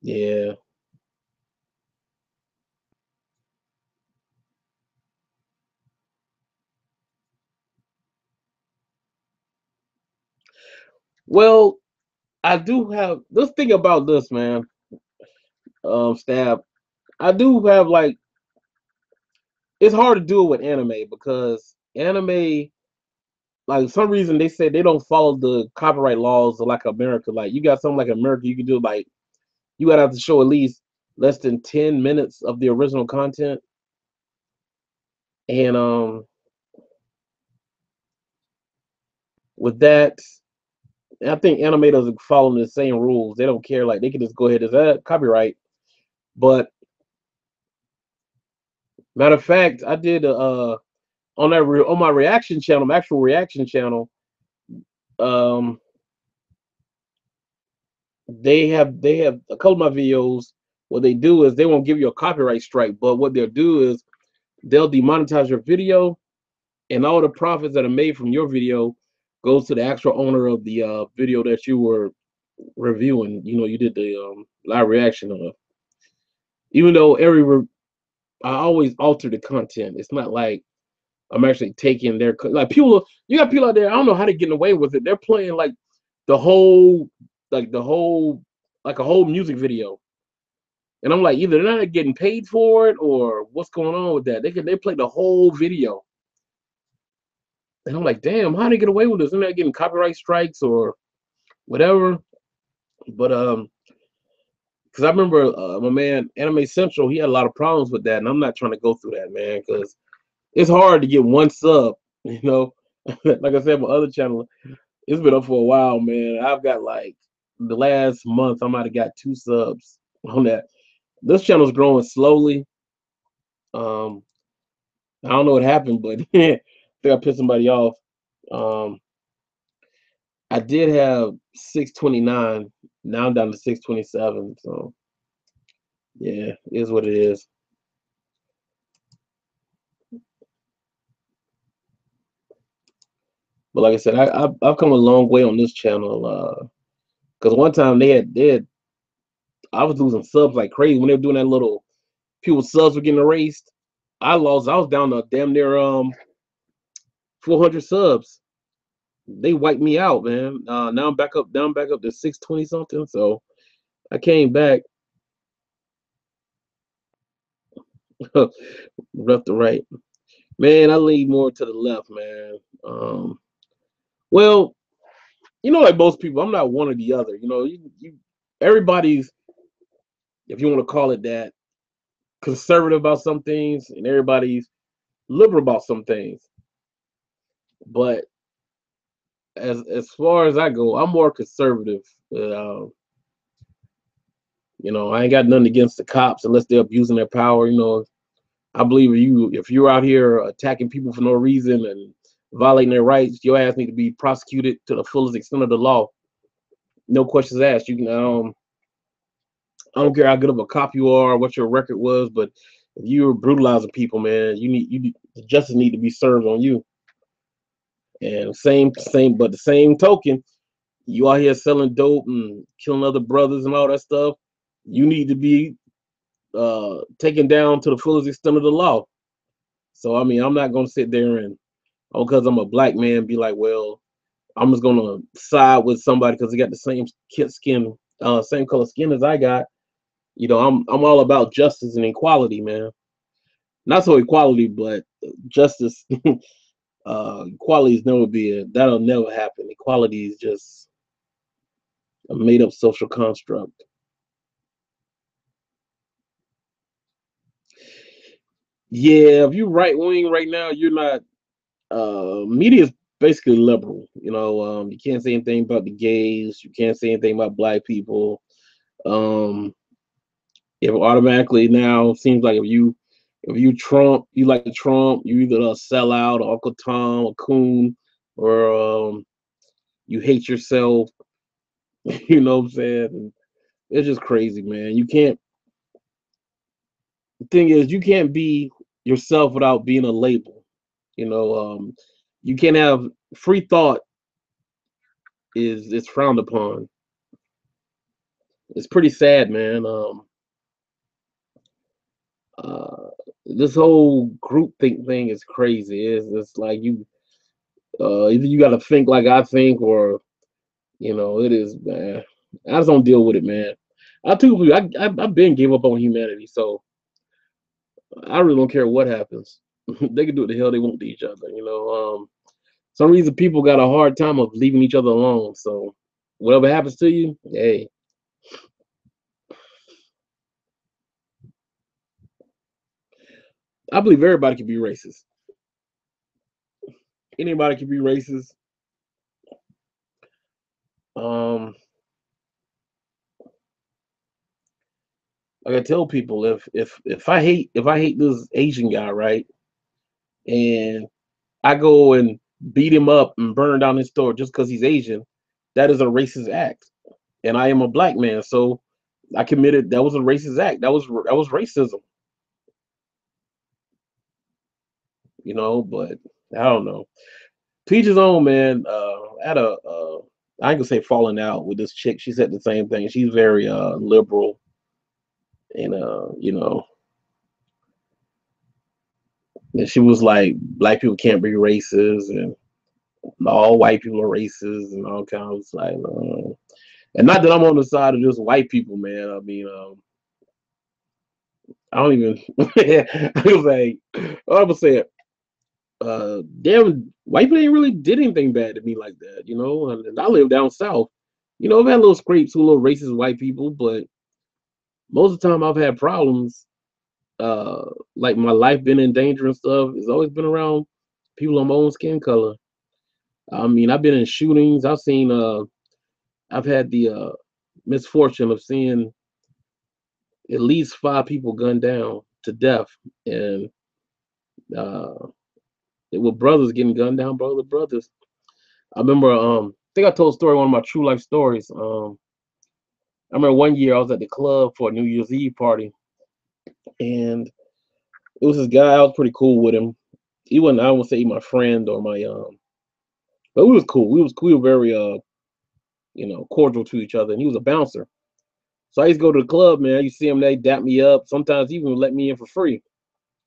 Yeah. Well, I do have. Let's think about this, man. Stab. I do have like. It's hard to do it with anime because anime, like some reason they say they don't follow the copyright laws of like America. Like you got something like America, you can do like you gotta have to show at least less than 10 minutes of the original content. And with that, I think anime doesn't follow the same rules. They don't care. Like they can just go ahead and say copyright. But matter of fact, I did on my reaction channel, my actual reaction channel. Um, they have a couple of my videos. What they do is they won't give you a copyright strike, but what they'll do is they'll demonetize your video, and all the profits that are made from your video goes to the actual owner of the video that you were reviewing. You did the live reaction of. Even though I always alter the content. It's not like I'm actually taking their like people. You got people out there. I don't know how they're getting away with it. They're playing like the whole, like a whole music video. And I'm like, either they're not getting paid for it or what's going on with that. They play the whole video. And I'm like, damn, how do they get away with this? They're not getting copyright strikes or whatever. But because I remember my man Anime Central, he had a lot of problems with that, and I'm not trying to go through that, man, because it's hard to get one sub, Like I said, my other channel, it's been up for a while, man. I've got like the last month, I might have got 2 subs on that. This channel's growing slowly. Um, I don't know what happened, but I think I pissed somebody off. Um, I did have 629. Now I'm down to 627. So yeah, it is what it is. But like I said, I've come a long way on this channel. Because one time they had I was losing subs like crazy when they were doing that little people subs were getting erased. I lost. I was down to damn near 400 subs. They wiped me out, man. Now I'm back up, down back up to 620 something. So I came back left to right. Man, I lean more to the left, man. Well, like most people, I'm not one or the other. Everybody's, if you want to call it that, conservative about some things, and everybody's liberal about some things. But as far as I go, I'm more conservative. Uh, I ain't got nothing against the cops unless they're abusing their power. I believe if you're out here attacking people for no reason and violating their rights, your ass need to be prosecuted to the fullest extent of the law. No questions asked. You can I don't care how good of a cop you are, what your record was, but if you're brutalizing people, man, the justice need to be served on you. And but the same token, you out here selling dope and killing other brothers and all that stuff, you need to be taken down to the fullest extent of the law. So I mean, I'm not gonna sit there and because I'm a black man, be like, well, I'm just gonna side with somebody because they got the same color skin as I got. I'm all about justice and equality, man. Not so equality, but justice. Equality is that'll never happen. Equality is just a made up social construct. Yeah, if you right wing right now, you're not. Media is basically liberal. You can't say anything about the gays. You can't say anything about black people. Um, if automatically now seems like if you Trump, you like Trump, you either a sellout or Uncle Tom or coon, or you hate yourself. You know what I'm saying? And it's just crazy, man. You can't. The thing is, you can't be yourself without being a label. You know, you can't have free thought is frowned upon. It's pretty sad, man. Uh, this whole group think thing is crazy. It's like either you got to think like I think, or it is, man. I just don't deal with it, man. I too, I've been gave up on humanity, so I really don't care what happens. They can do what the hell they want to each other. Some reason people got a hard time of leaving each other alone. So whatever happens to you, hey, I believe everybody can be racist. Anybody can be racist. Um, like I tell people, if I hate this Asian guy, right, and I go and beat him up and burn down his store just because he's Asian, that is a racist act. And I am a black man, so I committed that was a racist act. That was racism, but I don't know. To each his own, man. I had I ain't gonna say falling out with this chick. She said the same thing. She's very liberal, and and she was like, black people can't be racist, and all white people are racist, and all kinds of like, and not that I'm on the side of just white people, man. I mean, I don't even. I was like, I was saying, damn, white people ain't really did anything bad to me like that, And I live down south. I've had little scrapes with little racist white people, but most of the time I've had problems. Like my life been in danger and stuff. It's always been around people of my own skin color. I mean, I've been in shootings. I've had the misfortune of seeing at least 5 people gunned down to death, and uh, it were brothers getting gunned down, brothers. I remember, I think I told a story, one of my true life stories. I remember one year I was at the club for a New Year's Eve party, and it was this guy. I was pretty cool with him. He wasn't, I would say, my friend or my but we was cool. We were very cordial to each other, and he was a bouncer. So I used to go to the club, man. You see him, they dap me up. Sometimes even would let me in for free,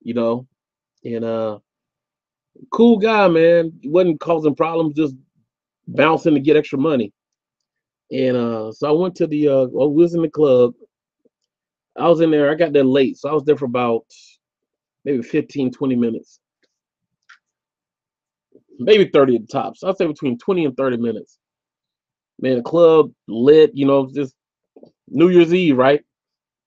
you know. And cool guy, man. He wasn't causing problems, just bouncing to get extra money. And so I went to well, we was in the club. I was in there, I got there late. So I was there for about maybe 15, 20 minutes, maybe 30 at the top. So I'd say between 20 and 30 minutes. Man, the club lit, just New Year's Eve, right?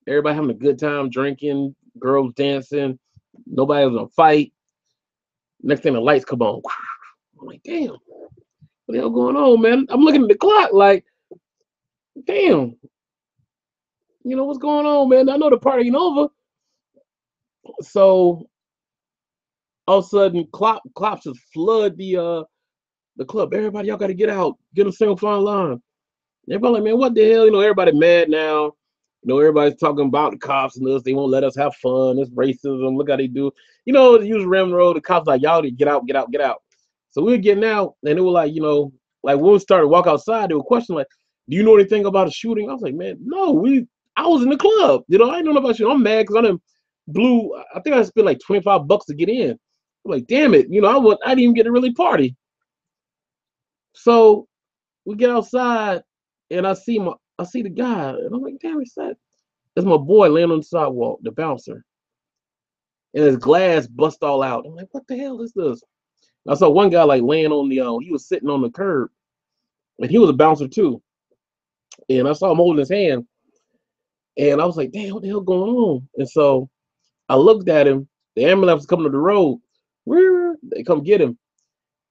Everybody having a good time, drinking, girls dancing. Nobody was on fight. Next thing, the lights come on. I'm like, damn, what the hell going on, man? I'm looking at the clock like, damn, what's going on, man? I know the party ain't over. So all of a sudden, cops just flood the club. Everybody, y'all got to get out, get a single file line. Everybody like, man, what the hell? Everybody mad now. Everybody's talking about the cops and us. They won't let us have fun. It's racism. Look how they do. The usual ram road. The cops like, y'all need to get out, get out, get out. So we were getting out, and they were like, like when we started to walk outside, they were questioning like, do you know anything about a shooting? I was like, man, no, I was in the club. I didn't know about shooting. I'm mad because I done blew. I think I spent like $25 to get in. I'm like, damn it, I didn't even get to really party. So we get outside, and I see the guy, and I'm like, damn, it's that. That's my boy laying on the sidewalk, the bouncer, and his glass bust all out. I'm like, what the hell is this? I saw one guy like laying on he was sitting on the curb, and he was a bouncer too. And I saw him holding his hand, and I was like, damn, what the hell going on? And so I looked at him. The ambulance was coming to the road. Where they come get him,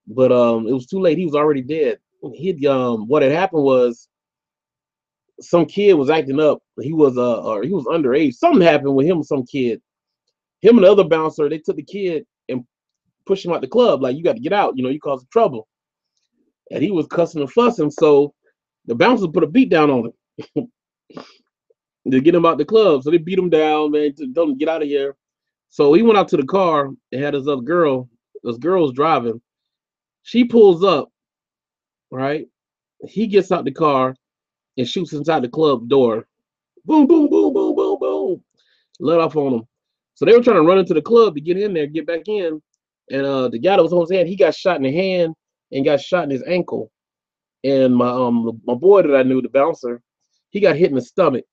but it was too late. He was already dead. What had happened was some kid was acting up. He was or he was underage. Something happened with him and some kid. Him and the other bouncer, they took the kid and pushed him out the club. Like, you got to get out. You caused trouble. And he was cussing and fussing. So the bouncers put a beat down on him to get him out the club. So they beat him down, man, to tell him to get out of here. So he went out to the car and had his other girl. This girl was driving. She pulls up, right? He gets out the car and shoots inside the club door. Boom, boom, boom, boom, boom, boom. Let off on him. So they were trying to run into the club to get in there, get back in. And the guy that was on his hand, he got shot in the hand and got shot in his ankle. And my boy that I knew, the bouncer, he got hit in the stomach,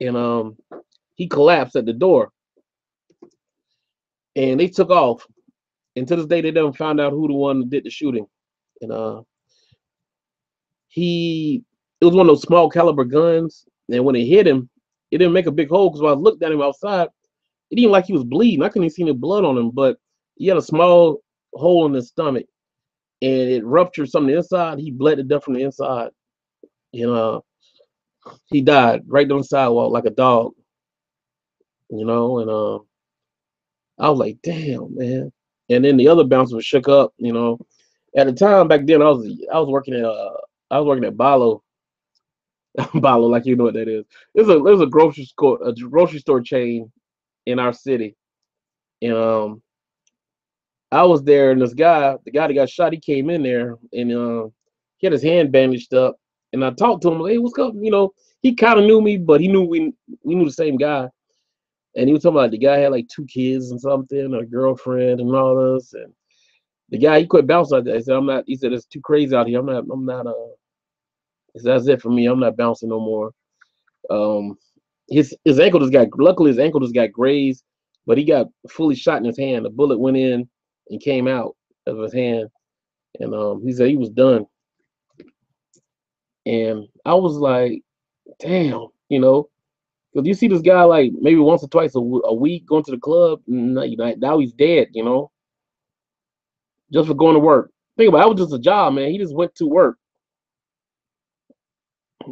and he collapsed at the door. And they took off. And to this day, they never found out who the one that did the shooting. And it was one of those small caliber guns. And when it hit him, it didn't make a big hole, because when I looked at him outside, it didn't like he was bleeding. I couldn't even see any blood on him, but he had a small hole in his stomach, and it ruptured some of the inside. He bled to death from the inside. And he died right on the sidewalk like a dog. And I was like, damn, man. And then the other bouncer was shook up. At the time back then, I was working at Balo. Balo, like, you know what that is. There's a grocery store chain in our city. And I was there, and the guy that got shot, he came in there, and he had his hand bandaged up. And I talked to him, like, hey, what's up? He kind of knew me, but he knew we knew the same guy. And he was talking about the guy had like 2 kids and something, a girlfriend and all this. And the guy, he quit bouncing like that. He said, he said, it's too crazy out here. I'm not he said, that's it for me. I'm not bouncing no more. His ankle luckily his ankle just got grazed, but he got fully shot in his hand. The bullet went in and came out of his hand. And he said he was done. And I was like, damn, because you see this guy like maybe once or twice a week going to the club, now he's dead, just for going to work. Think about it, that was just a job, man. He just went to work.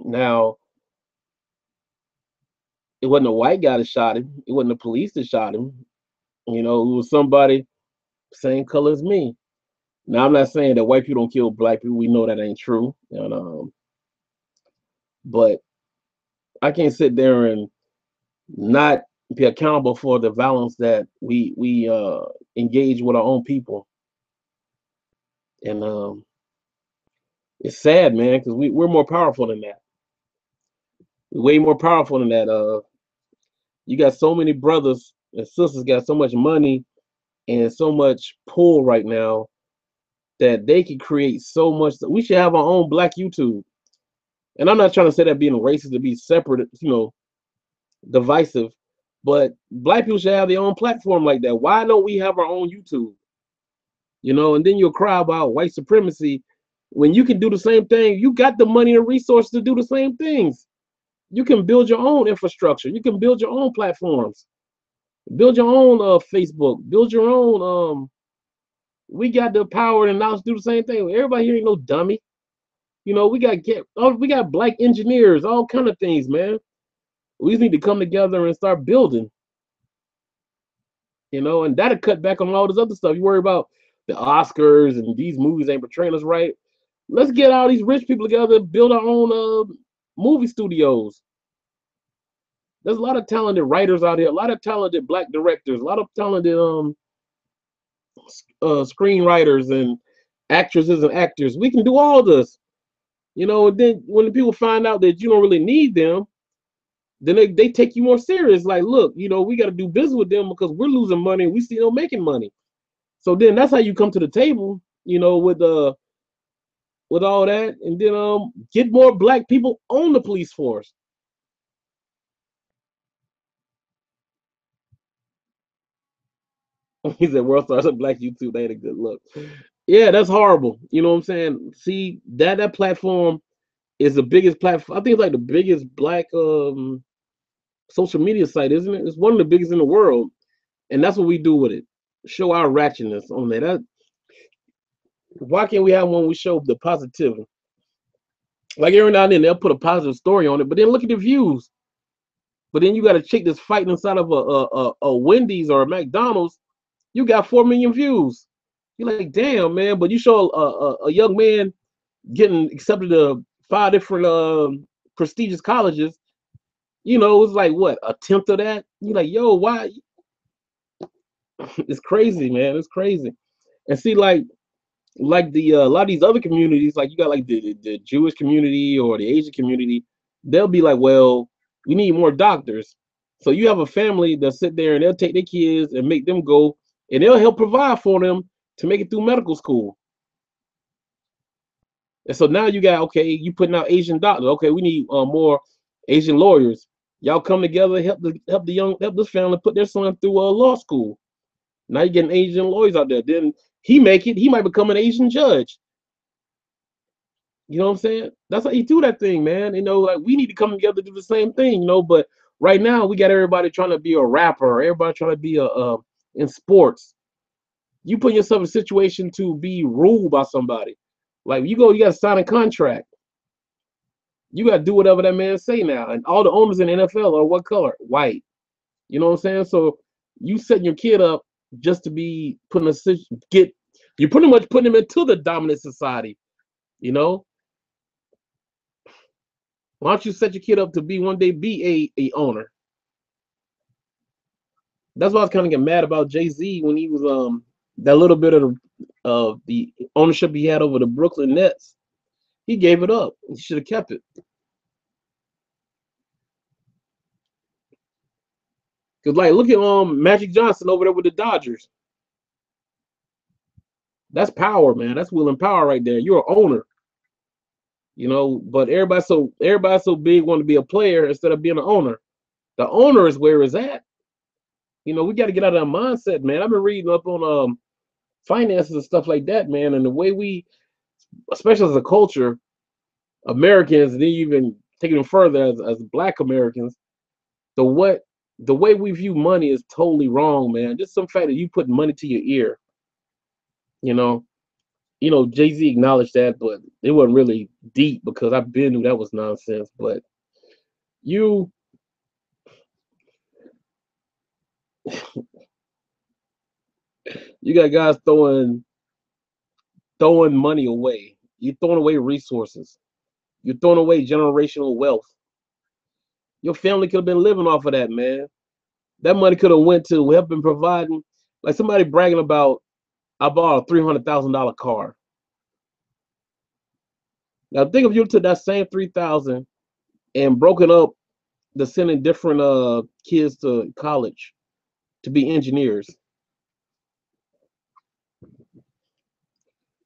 Now, it wasn't a white guy that shot him. It wasn't the police that shot him. You know, it was somebody same color as me. Now, I'm not saying that white people don't kill black people. We know that ain't true. And but I can't sit there and not be accountable for the violence that we engage with our own people. And it's sad, man, because we're more powerful than that. We're way more powerful than that. You got so many brothers and sisters got so much money and so much pull right now that they can create so much. We should have our own black YouTube. And I'm not trying to say that being racist to be separate, divisive, but black people should have their own platform like that. Why don't we have our own YouTube? And then you'll cry about white supremacy when you can do the same thing. You got the money and resources to do the same things. You can build your own infrastructure. You can build your own platforms. Build your own Facebook. Build your own. We got the power and knowledge to do the same thing. Everybody here ain't no dummy. We got black engineers, all kind of things, man. We just need to come together and start building. And that'll cut back on all this other stuff. You worry about the Oscars and these movies ain't portraying us right. Let's get all these rich people together, build our own movie studios. There's a lot of talented writers out here, a lot of talented black directors, a lot of talented screenwriters and actresses and actors. We can do all this. And then when the people find out that you don't really need them, then they take you more serious. Like, look, we got to do business with them because we're losing money and we still making money. So then that's how you come to the table, with all that, and then get more black people on the police force. He said, "World stars of black YouTube. They had a good look." Yeah, that's horrible. You know what I'm saying? See, that platform is the biggest platform. I think it's like the biggest black social media site, isn't it? It's one of the biggest in the world, and that's what we do with it. Show our ratchetness on there. Why can't we have one we show the positivity? Like every now and then they'll put a positive story on it, but then look at the views. But then you got a chick that's fighting inside of a Wendy's or a McDonald's. You got 4 million views. You're like, damn, man. But you show a young man getting accepted to 5 different prestigious colleges. It's like what, a tenth of that? You're like, yo, why? It's crazy, man. It's crazy. And see, like the a lot of these other communities, like you got like the Jewish community or the Asian community, they'll be like, well, we need more doctors. So you have a family that sit there and they'll take their kids and make them go, and they'll help provide for them to make it through medical school. And so now you got, okay, you putting out Asian doctors. Okay, we need more Asian lawyers. Y'all come together, help this family put their son through law school. Now you're getting Asian lawyers out there. Then he might become an Asian judge. You know what I'm saying? That's how you do that thing, man. Like we need to come together to do the same thing, but right now we got everybody trying to be a rapper, everybody trying to be in sports. You put yourself in a situation to be ruled by somebody. Like you got to sign a contract. You got to do whatever that man say now. And all the owners in the NFL are what color? White. You know what I'm saying? So you setting your kid up just to be you're pretty much putting him into the dominant society. Why don't you set your kid up to be one day be a owner? That's why I was kind of getting mad about Jay-Z when he was that little bit of the ownership he had over the Brooklyn Nets. He gave it up. He should have kept it. Cause like look at Magic Johnson over there with the Dodgers. That's power, man. That's will and power right there. You're an owner. But everybody's so big want to be a player instead of being an owner. The owner is where it's at. We got to get out of that mindset, man. I've been reading up on finances and stuff like that, man. And the way we, especially as a culture, Americans, and even taking it further as Black Americans, the way we view money is totally wrong, man. Just some fact that you put money to your ear, You know, Jay-Z acknowledged that, but it wasn't really deep because I been knew that was nonsense. But you you got guys throwing money away. You're throwing away resources. You're throwing away generational wealth. Your family could have been living off of that, man. That money could have went to helping providing, like somebody bragging about, I bought a $300,000 car. Now think if you took that same 3,000 and broken up to sending different kids to college to be engineers.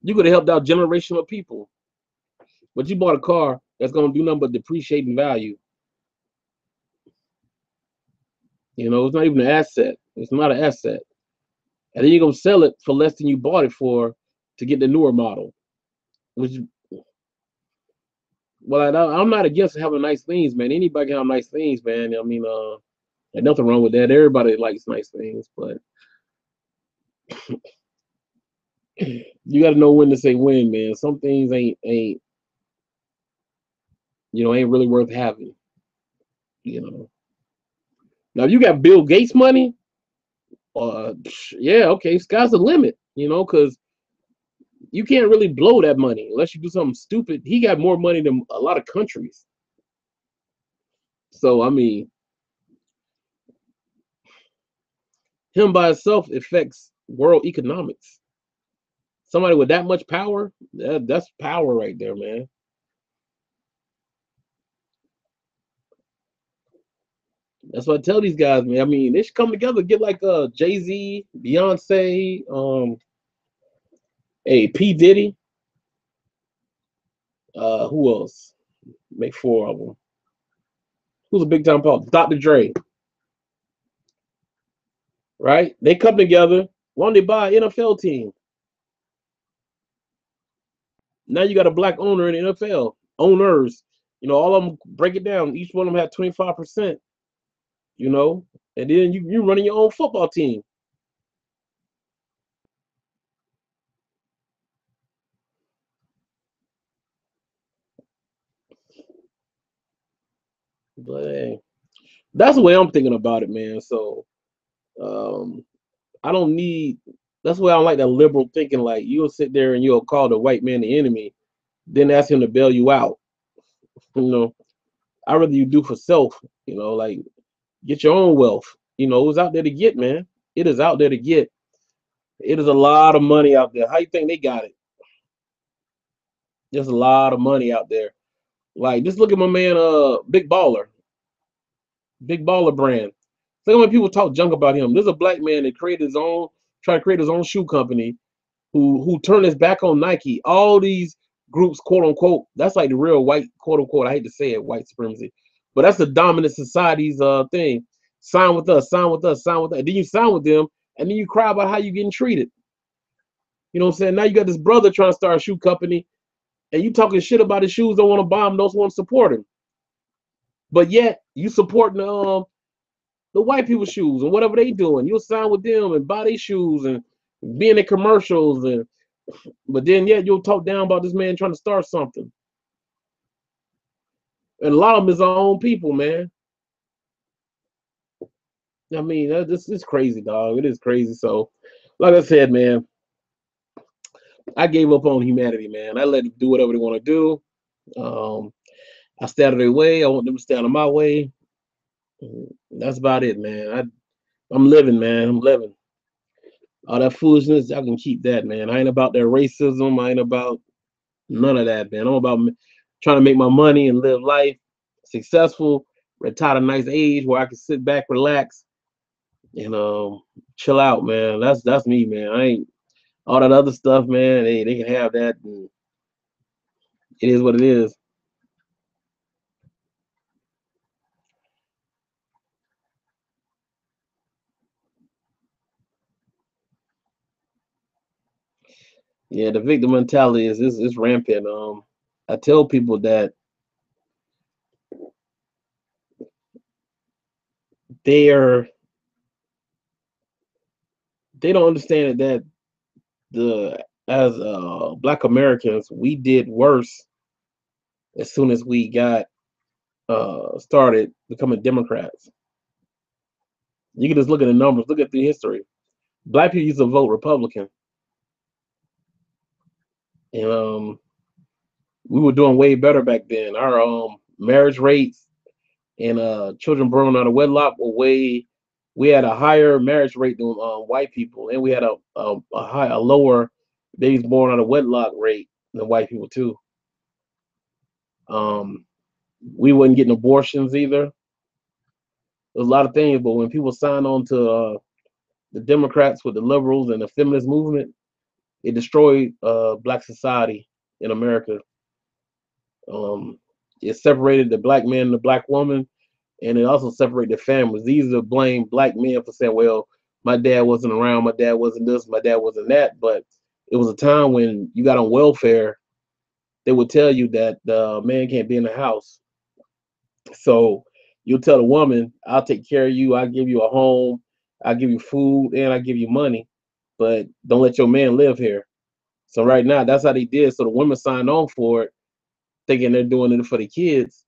You could have helped out generational people, but you bought a car that's gonna do nothing but depreciate in value. You know, it's not even an asset. It's not an asset, and then you're gonna sell it for less than you bought it for to get the newer model. Which, well, I'm not against having nice things, man. Anybody can have nice things, man. I mean, there's nothing wrong with that. Everybody likes nice things, but you got to know when to say when, man. Some things ain't ain't really worth having. You know. Now if you got Bill Gates money, yeah, okay, sky's the limit. You know, because you can't really blow that money unless you do something stupid. He got more money than a lot of countries. So I mean, him by himself affects world economics. Somebody with that much power, that's power right there, man. That's what I tell these guys, man. I mean, they should come together, get like Jay-Z, Beyonce, hey, P. Diddy, who else? Make four of them. Who's a big time pop? Dr. Dre, right? They come together. Why don't they buy an NFL team? Now you got a black owner in the NFL. Owners, all of them break it down. Each one of them had 25%, you know, and then you running your own football team. But hey, that's the way I'm thinking about it, man. So um, I don't need. That's why I don't like that liberal thinking. Like you'll sit there and you'll call the white man the enemy, then ask him to bail you out. You know, I rather you do for self. Like get your own wealth. It's out there to get, man. It is out there to get. It is a lot of money out there. How you think they got it? There's a lot of money out there. Like just look at my man, Big Baller brand. Think how many people talk junk about him. There's a black man that created his own, try to create his own shoe company, who turned his back on Nike. All these groups, quote unquote, that's like the real white, quote unquote. I hate to say it, white supremacy, but that's the dominant society's thing. Sign with us, sign with us, sign with us. And then you sign with them, and then you cry about how you getting treated. You know what I'm saying? Now you got this brother trying to start a shoe company, and you talking shit about his shoes, don't want to buy him, don't want to support him. But yet you supporting the white people's shoes and whatever they doing. You'll sign with them and buy their shoes and be in their commercials, and but then yet you'll talk down about this man trying to start something. And a lot of them is our own people, man. I mean, this is crazy, dog. It is crazy. So, like I said, man, I gave up on humanity, man. I let them do whatever they want to do. Um, I stay out of their way. I want them to stay out of my way. That's about it, man. I'm living, man. I'm living. All that foolishness, I can keep that, man. I ain't about that racism. I ain't about none of that, man. I'm about trying to make my money and live life successful, retire at a nice age where I can sit back, relax, and chill out, man. That's me, man. I ain't all that other stuff, man. They can have that. And it is what it is. Yeah, the victim mentality is rampant. I tell people that they are they don't understand that the as Black Americans, we did worse as soon as we got started becoming Democrats. You can just look at the numbers, look at the history. Black people used to vote Republican, and we were doing way better back then. Our marriage rates and children born out of wedlock were way. We had a higher marriage rate than white people, and we had a lower babies born out of wedlock rate than white people too. Um, we wasn't getting abortions either. There's a lot of things, but when people sign on to the Democrats with the liberals and the feminist movement, it destroyed black society in America. Um, it separated the black man and the black woman, and it also separated the families. These are blame black men for saying, "Well, my dad wasn't around, my dad wasn't this, my dad wasn't that." But it was a time when you got on welfare. They would tell you that the man can't be in the house. So you'll tell the woman, "I'll take care of you. I'll give you a home. I'll give you food, and I'll give you money, but don't let your man live here." So right now, that's how they did. So the women signed on for it, thinking they're doing it for the kids.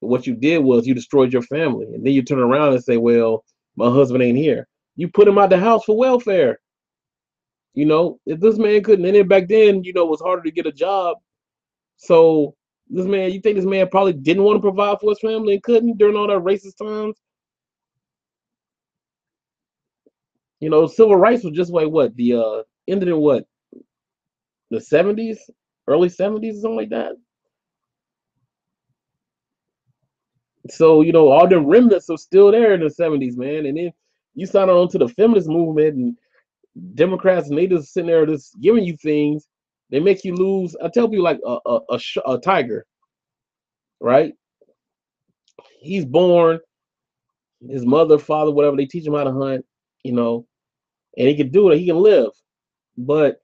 But what you did was you destroyed your family, and then you turn around and say, "Well, my husband ain't here." You put him out the house for welfare. If this man couldn't, and then back then, it was harder to get a job. So this man, you think this man probably didn't want to provide for his family and couldn't during all that racist times? Civil rights was just like what ended in what the 70s, early 70s, or something like that. So all the remnants are still there in the 70s, man. And then you sign on to the feminist movement and Democrats, and they just sitting there just giving you things. They make you lose. I tell people like a tiger, right? He's born, his mother, father, whatever, they teach him how to hunt, you know, and he can do it. He can live. But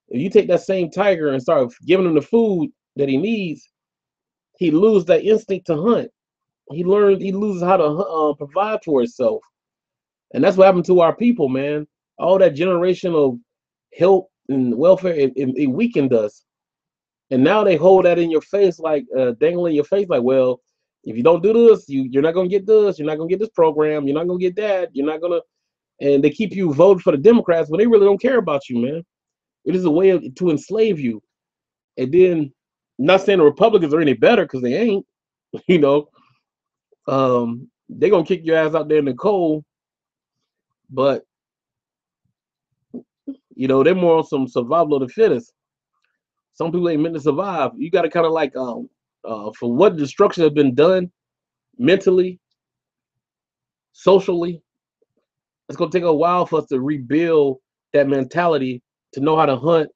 if you take that same tiger and start giving him the food that he needs, he loses that instinct to hunt. He loses how to provide for himself, and that's what happened to our people, man. All that generation of help and welfare, it weakened us, and now they hold that in your face, like dangling in your face, like, well, if you don't do this, you're not gonna get this, you're not gonna get this program, you're not gonna get that, you're not gonna, and they keep you voting for the Democrats when they really don't care about you, man. It is a way to enslave you, and then not saying the Republicans are any better because they ain't, you know. They're gonna kick your ass out there in the cold, but they're more on some survival of the fittest. Some people ain't meant to survive. You got to kind of like for what destruction has been done mentally, socially. It's gonna take a while for us to rebuild that mentality to know how to hunt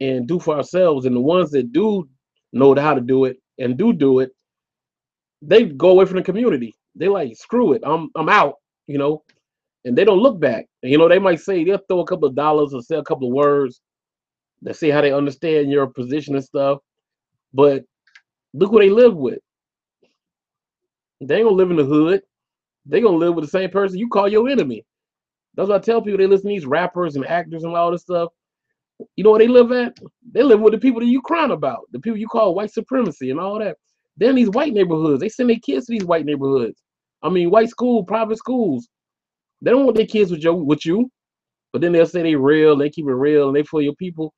and do for ourselves. And the ones that do know how to do it and do it, they go away from the community. They like, screw it, I'm out, and they don't look back. They might say they'll throw a couple of dollars or say a couple of words to see how they understand your position and stuff. But look what they live with. They ain't gonna live in the hood. They gonna live with the same person you call your enemy. That's what I tell people. They listen to these rappers and actors and all this stuff. You know where they live at? They live with the people that you crying about, the people you call white supremacy and all that. They're in these white neighborhoods. They send their kids to these white neighborhoods. I mean, white school, private schools. They don't want their kids with you, but then they'll say they real, they keep it real, and they for your people.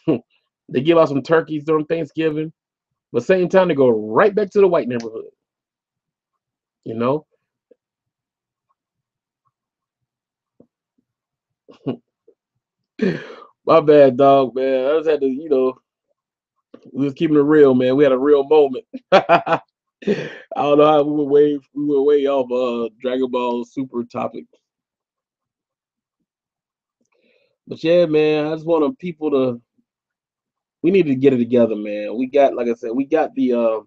They give out some turkeys during Thanksgiving, but same time they go right back to the white neighborhood. You know, my bad, dog, man. I just had to, we was keeping it real, man. We had a real moment. I don't know how we were way off Dragon Ball Super topic. But yeah, man, I just want people to, we need to get it together, man. We got, like I said, we got the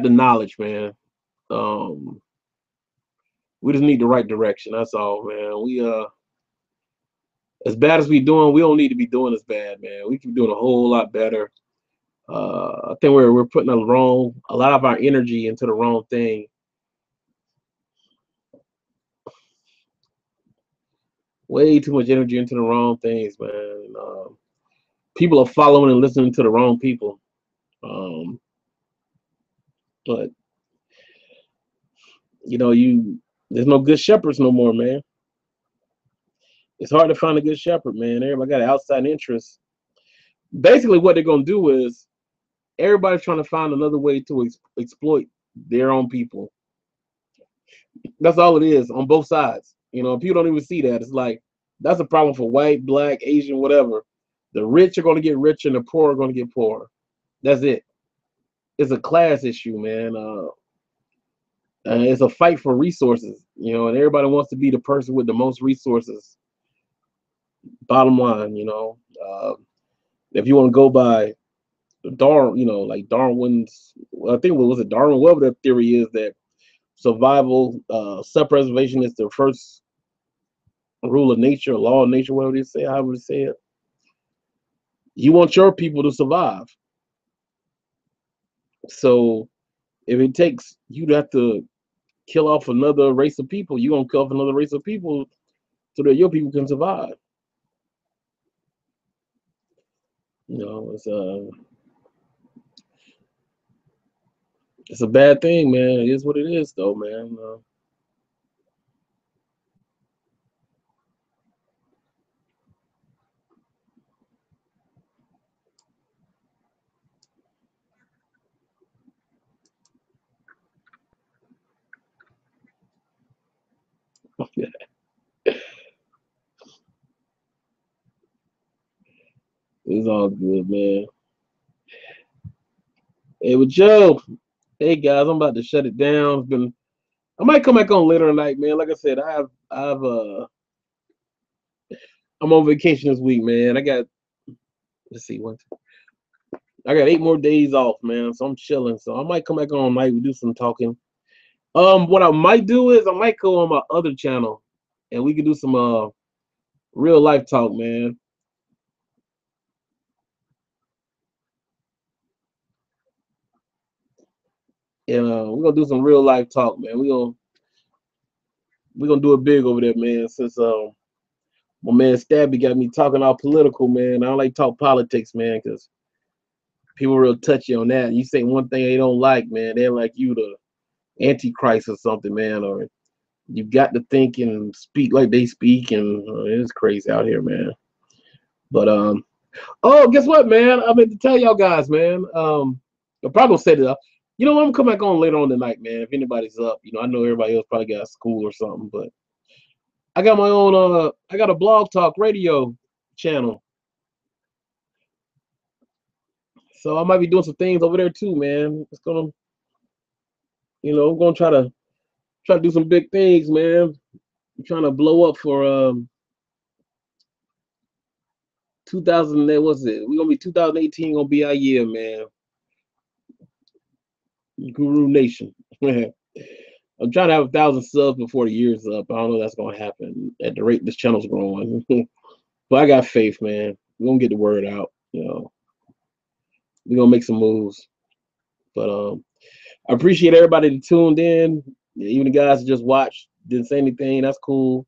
knowledge, man. Um we just need the right direction. That's all, man. We as bad as we doing, we don't need to be doing as bad, man. We can be doing a whole lot better. I think we're putting a lot of our energy into the wrong thing. Way too much energy into the wrong things, man. People are following and listening to the wrong people. Um, but there's no good shepherds no more, man. It's hard to find a good shepherd, man. Everybody got an outside interest. Basically, what they're gonna do is everybody's trying to find another way to exploit their own people. That's all it is on both sides. People don't even see that. It's like that's a problem for white, black, Asian, whatever. The rich are gonna get richer and the poor are gonna get poorer. That's it. It's a class issue, man. It's a fight for resources, and everybody wants to be the person with the most resources. Bottom line, if you want to go by Darwin, like Darwin's, I think what was it, Darwin? Whatever the theory is that survival, self-preservation is the first rule of nature, law of nature, whatever they say, however they say it. You want your people to survive. So if it takes you to have to kill off another race of people, you're gonna kill off another race of people so that your people can survive. It's a bad thing, man. It is what it is, though, man. It's all good, man. Hey, but Joe, hey guys, I'm about to shut it down. I might come back on later tonight, man. Like I said, I'm on vacation this week, man. Let's see, I got 8 more days off, man. So I'm chilling. So I might come back on tonight. We do some talking. What I might do is I might go on my other channel, and we can do some real life talk, man. And we're gonna do some real life talk, man. We're gonna do it big over there, man. Since my man Stabby got me talking all political, man. I don't like talk politics, man, because people real touchy on that. You say one thing they don't like, man, they're like you the antichrist or something, man. Or you got to think and speak like they speak, and it's crazy out here, man. But oh, guess what, man? I meant to tell y'all guys, man. I'll probably set it up. I'm gonna come back on later on tonight, man. If anybody's up, I know everybody else probably got school or something, but I got my own. I got a blog talk radio channel, so I might be doing some things over there too, man. It's gonna, I'm gonna try to do some big things, man. I'm trying to blow up for 2000. What's it? We're gonna be 2018. Gonna be our year, man. Guru Nation. I'm trying to have 1,000 subs before the year's up. I don't know if that's gonna happen at the rate this channel's growing. But I got faith, man. We're gonna get the word out. We're gonna make some moves. But I appreciate everybody that tuned in. Even the guys that just watched, didn't say anything. That's cool.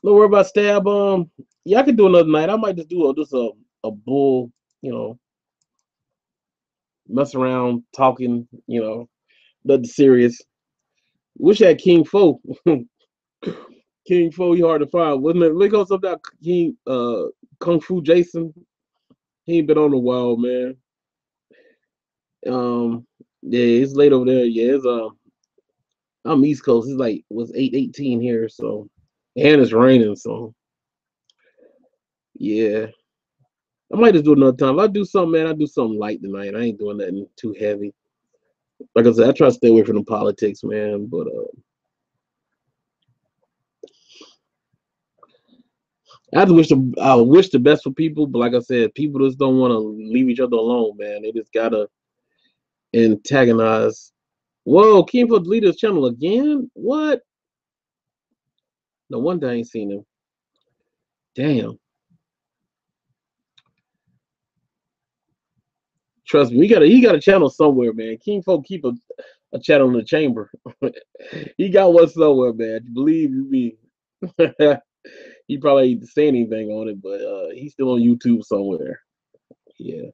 Don't worry about Stab. Yeah, I could do another night. I might just do a bull, mess around, talking, nothing serious. Wish I had King Fo. King Fo, he hard to find. Wasn't it? Look up that King Kung Fu Jason. He ain't been on a while, man. Yeah, it's late over there. Yeah, it's I'm East Coast. It's like was 8:18 here, so and it's raining, so yeah. I might just do another time. If I do something, man, I do something light tonight. I ain't doing nothing too heavy. Like I said, I try to stay away from the politics, man. But I wish the best for people, but like I said, people just don't want to leave each other alone, man. They just gotta antagonize. Whoa, King for deleted his channel again? What? No wonder I ain't seen him. Damn. Trust me, he got a channel somewhere, man. King Folk keep a channel in the chamber. He got one somewhere, man. Believe you me. He probably ain't saying anything on it, but he's still on YouTube somewhere. Yeah.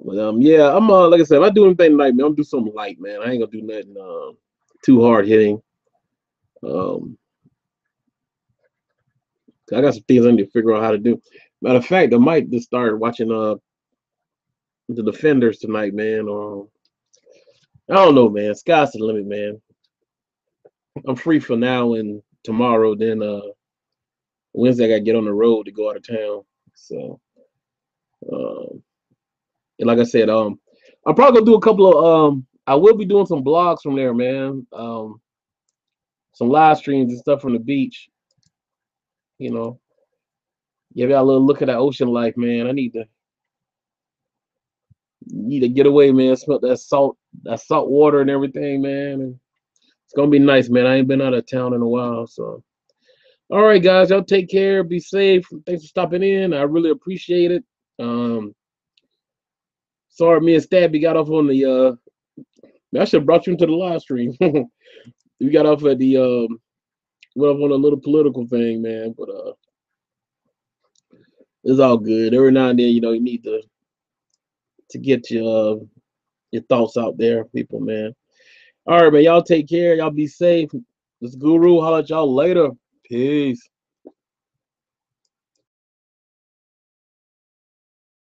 But yeah, I'm like I said, if I do anything tonight, man, I'm gonna do something light, man. I ain't gonna do nothing too hard hitting. Um, I got some things I need to figure out how to do. Matter of fact, I might just start watching the Defenders tonight, man. I don't know, man. Sky's the limit, man. I'm free for now and tomorrow. Then Wednesday I gotta get on the road to go out of town. So um, and like I said, I'm probably gonna do a couple of I will be doing some blogs from there, man. Some live streams and stuff from the beach. You know, give y'all a little look at that ocean life, man. I need to get away, man. Smell that salt water and everything, man. And it's gonna be nice, man. I ain't been out of town in a while, so. All right, guys, y'all take care. Be safe. Thanks for stopping in. I really appreciate it. Sorry, me and Stabby got off on the. I should have brought you into the live stream. We got off at the went off on a little political thing, man. But it's all good. Every now and then, you know, you need to get your thoughts out there, people, man. All right, man. Y'all take care. Y'all be safe. This Guru. Holla at y'all later. Peace.